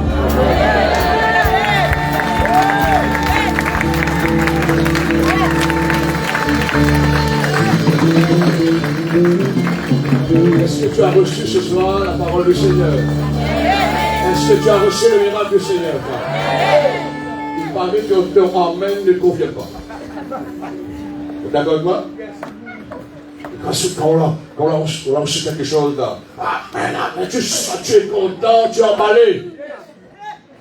Speaker 1: Est-ce que tu as reçu ce soir la parole du Seigneur? Est-ce que tu as reçu le miracle du Seigneur? Il paraît que ton Amen ne convient pas. Vous êtes d'accord avec moi? Quand on a reçu quelque chose là, amen, tu es content, tu es emballé.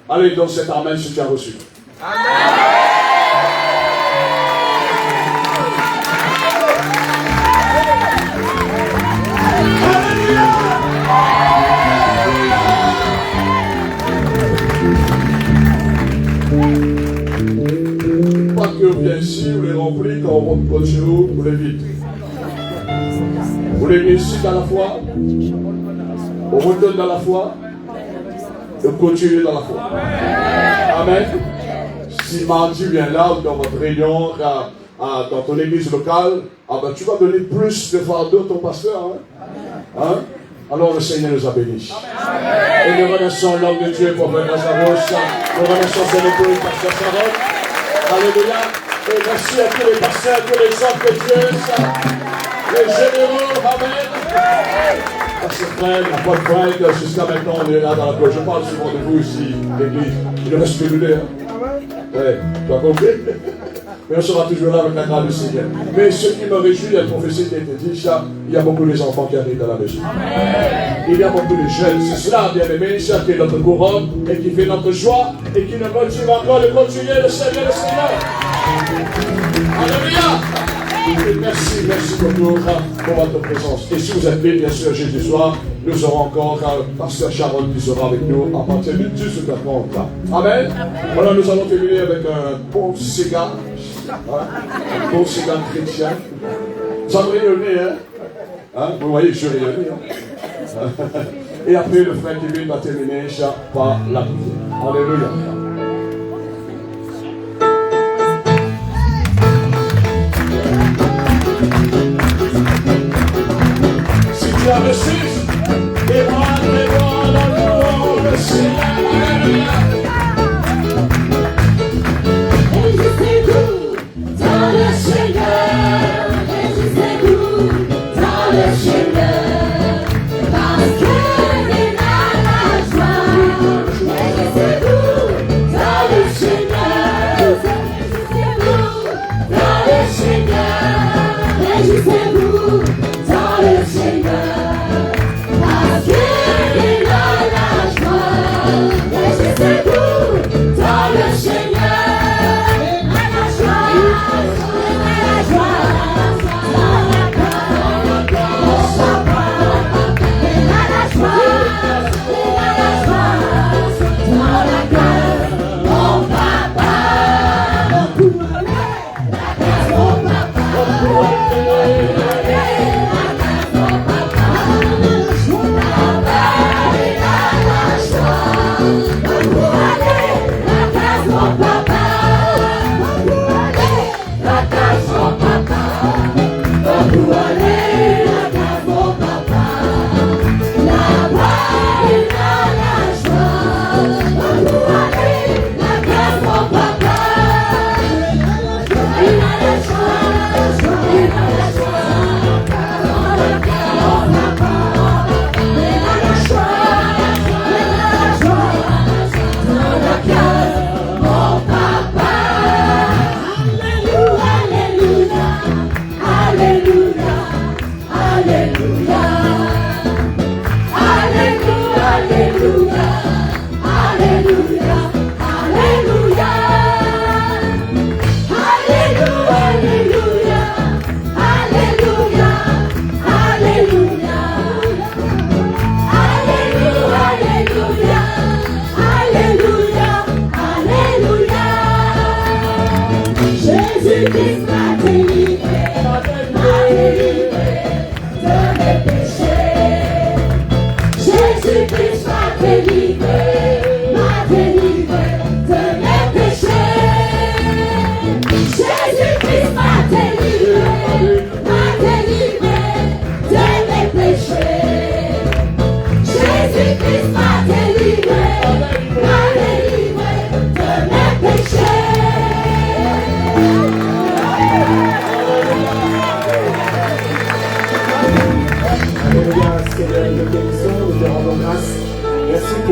Speaker 1: Allez, donne cet amen si tu as reçu. Alléluia. Pas que bien ici, vous les remplis, quand on rentre chez vous, vous les videz. Vous les réussissez dans la foi, on retourne dans la foi, et on continue dans la foi. Amen. Si mardi vient là, dans votre réunion, dans ton église locale, ben, tu vas donner plus de fardeau à ton pasteur. Hein? Alors le Seigneur nous a bénis. Et nous remercions l'homme de Dieu pour venir à Zaros. Nous remercions son épouse, pasteur Sharon. Alléluia. Et merci à tous les pasteurs, tous les hommes de Dieu. Les généraux, amen. Parce que frère, la bonne frère, jusqu'à maintenant, on est là dans la gloire. Je parle souvent de vous ici, l'église. Il reste que nous. Ouais, tu as compris? Mais on sera toujours là avec la grâce du Seigneur. Mais ce qui me réjouit, il y a une prophétie qui a été dit, il y a beaucoup d'enfants qui arrivent dans la maison. Il y a beaucoup de jeunes. C'est cela, bien aimé, qui est notre couronne et qui fait notre joie et qui nous motive encore de continuer de servir le Seigneur. Alléluia. Et merci beaucoup pour votre présence. Et si vous êtes bien sûr, jeudi soir, nous aurons encore pasteur Sharon qui sera avec nous à partir de 18h30. Amen. Voilà, nous allons terminer avec un bon cigare. Un bon cigare chrétien. Ça me rayonnait, hein? Vous voyez, je rayonnais. Et après, le frère Kevin va terminer par la prière. Alléluia. Si tu as reçu, et moi dans le nom de Seigneur.
Speaker 3: Et je t'écoute dans le Seigneur. Et je t'écoute dans le Seigneur. Parce que il a la joie. Et je t'écoute dans le Seigneur. Et je t'écoute dans le Seigneur. Et je t'écoute dans le Seigneur.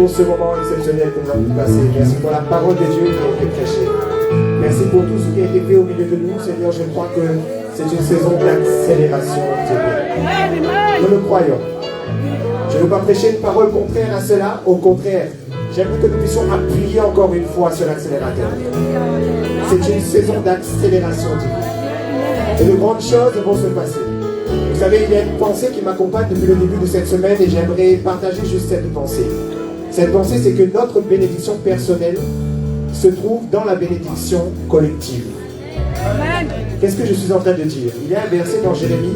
Speaker 7: pour ce moment exceptionnel que nous avons passé. Merci pour la parole de Dieu qui a été prêchée. Merci pour tout ce qui a été fait au milieu de nous. Seigneur, je crois que c'est une saison d'accélération. Nous le croyons. Je ne veux pas prêcher une parole contraire à cela. Au contraire, j'aimerais que nous puissions appuyer encore une fois sur l'accélérateur. C'est une saison d'accélération divine. Et de grandes choses vont se passer. Vous savez, il y a une pensée qui m'accompagne depuis le début de cette semaine et j'aimerais partager juste cette pensée. Cette pensée, c'est que notre bénédiction personnelle se trouve dans la bénédiction collective. Qu'est-ce que je suis en train de dire? Il y a un verset dans Jérémie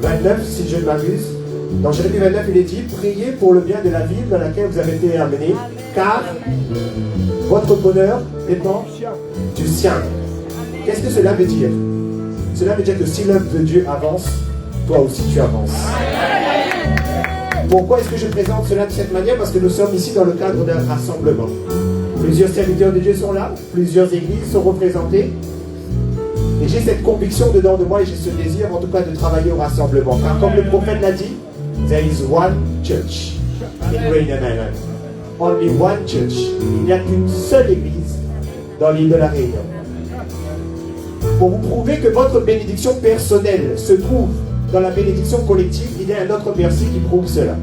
Speaker 7: 29, si je ne m'abuse. Dans Jérémie 29, il est dit « Priez pour le bien de la ville dans laquelle vous avez été amenés, car votre bonheur dépend du sien. » Qu'est-ce que cela veut dire? Cela veut dire que si l'œuvre de Dieu avance, toi aussi tu avances. Pourquoi est-ce que je présente cela de cette manière? Parce que nous sommes ici dans le cadre d'un rassemblement. Plusieurs serviteurs de Dieu sont là, plusieurs églises sont représentées. Et j'ai cette conviction dedans de moi et j'ai ce désir en tout cas de travailler au rassemblement. Car comme le prophète l'a dit, there is one church in Réunion Island. Only one church. Il n'y a qu'une seule église dans l'île de la Réunion. Pour vous prouver que votre bénédiction personnelle se trouve dans la bénédiction collective, il y a un autre verset qui prouve cela.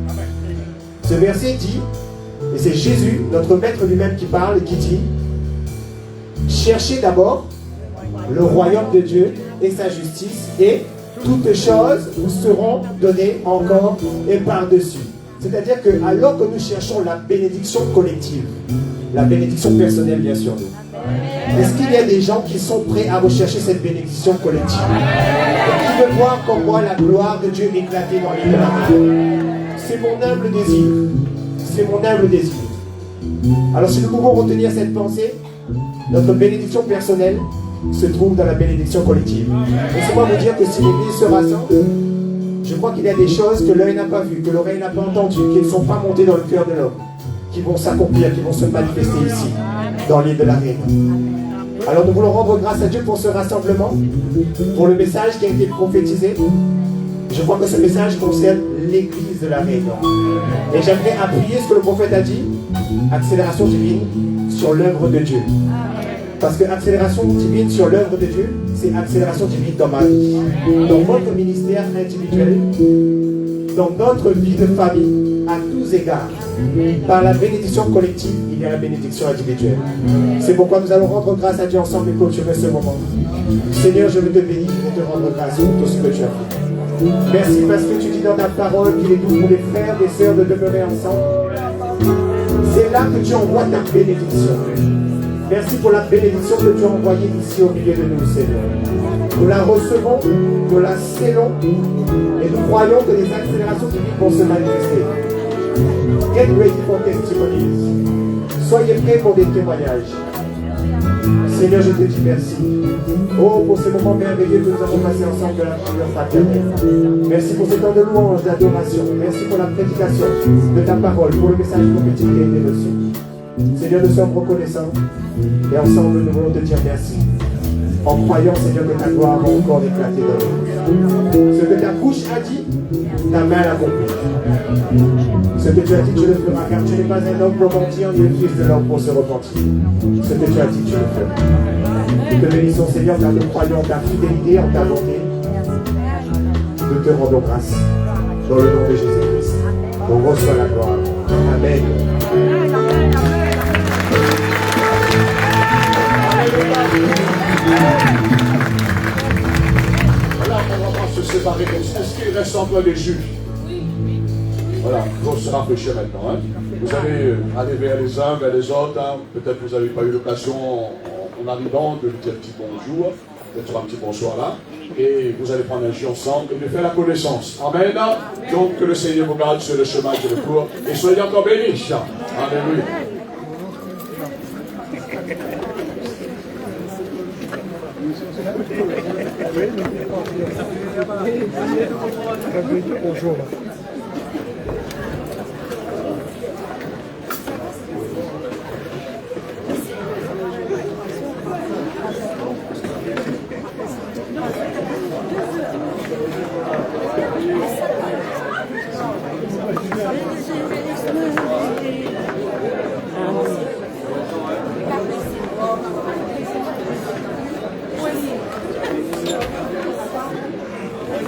Speaker 7: Ce verset dit, et c'est Jésus, notre maître lui-même qui parle, qui dit « Cherchez d'abord le royaume de Dieu et sa justice, et toutes choses vous seront données encore et par-dessus. » C'est-à-dire que alors que nous cherchons la bénédiction collective, la bénédiction personnelle bien sûr, est-ce qu'il y a des gens qui sont prêts à rechercher cette bénédiction collective? Et qui veut voir comme moi la gloire de Dieu éclater dans l'île de la Réunion? C'est mon humble désir. C'est mon humble désir. Alors si nous pouvons retenir cette pensée, notre bénédiction personnelle se trouve dans la bénédiction collective. Laissez-moi vous dire que si l'Église se rassemble, je crois qu'il y a des choses que l'œil n'a pas vues, que l'oreille n'a pas entendues, qui ne sont pas montées dans le cœur de l'homme, qui vont s'accomplir, qui vont se manifester ici, dans l'île de la Réunion. Alors nous voulons rendre grâce à Dieu pour ce rassemblement, pour le message qui a été prophétisé. Je crois que ce message concerne l'Église de la Réunion. Et j'aimerais appuyer ce que le prophète a dit, accélération divine sur l'œuvre de Dieu. Parce que accélération divine sur l'œuvre de Dieu, c'est accélération divine dans ma vie, dans votre ministère individuel, dans notre vie de famille, à tous égards. Par la bénédiction collective, il y a la bénédiction individuelle. C'est pourquoi nous allons rendre grâce à Dieu ensemble et clôturer ce moment. Seigneur, je veux te bénir et te rendre grâce pour tout ce que tu as fait. Merci parce que tu dis dans ta parole qu'il est doux pour les frères et sœurs de demeurer ensemble. C'est là que tu envoies ta bénédiction. Merci pour la bénédiction que tu as envoyée ici au milieu de nous, Seigneur. Nous la recevons, nous la scellons et nous croyons que les accélérations divines vont se manifester. Get ready for testimonies. Soyez prêts pour des témoignages. Seigneur, je te dis merci. Oh, pour ce moment merveilleux que nous avons passé ensemble de la prière fraternelle. Merci pour ce temps de louange, d'adoration. Merci pour la prédication de ta parole, pour le message prophétique qui a été reçu. Seigneur, nous sommes reconnaissants et ensemble nous voulons te dire merci. En croyant, Seigneur, que ta gloire va encore éclater dans nous. Ce que ta bouche a dit, ta main l'a accompli. Ce que tu as dit, tu le feras, car tu n'es pas un homme pour mentir, ni le fils de l'homme pour se repentir. Ce que tu as dit, tu le feras. Nous te bénissons, Seigneur, car nous croyons en ta fidélité, en ta bonté. Nous te rendons grâce. Dans le nom de Jésus-Christ. On reçoit la gloire. Amen.
Speaker 1: Voilà, on va se séparer comme ça. Est-ce qu'il reste encore des jus? Voilà, il faut se rafraîchir maintenant. Hein. Vous allez aller vers les uns, vers les autres. Hein. Peut-être que vous n'avez pas eu l'occasion, en arrivant, de lui dire un petit bonjour, peut-être un petit bonsoir là. Et vous allez prendre un jus ensemble et de faire la connaissance. Amen. Donc que le Seigneur vous garde sur le chemin de le cours. Et soyez encore bénis. Alléluia.
Speaker 6: Bonjour.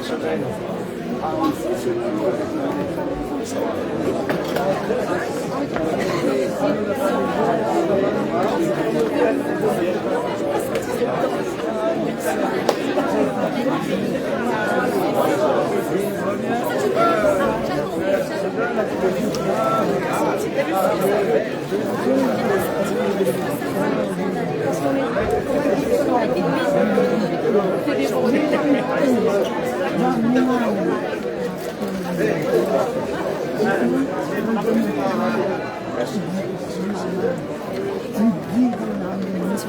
Speaker 3: Tu peux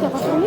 Speaker 3: pas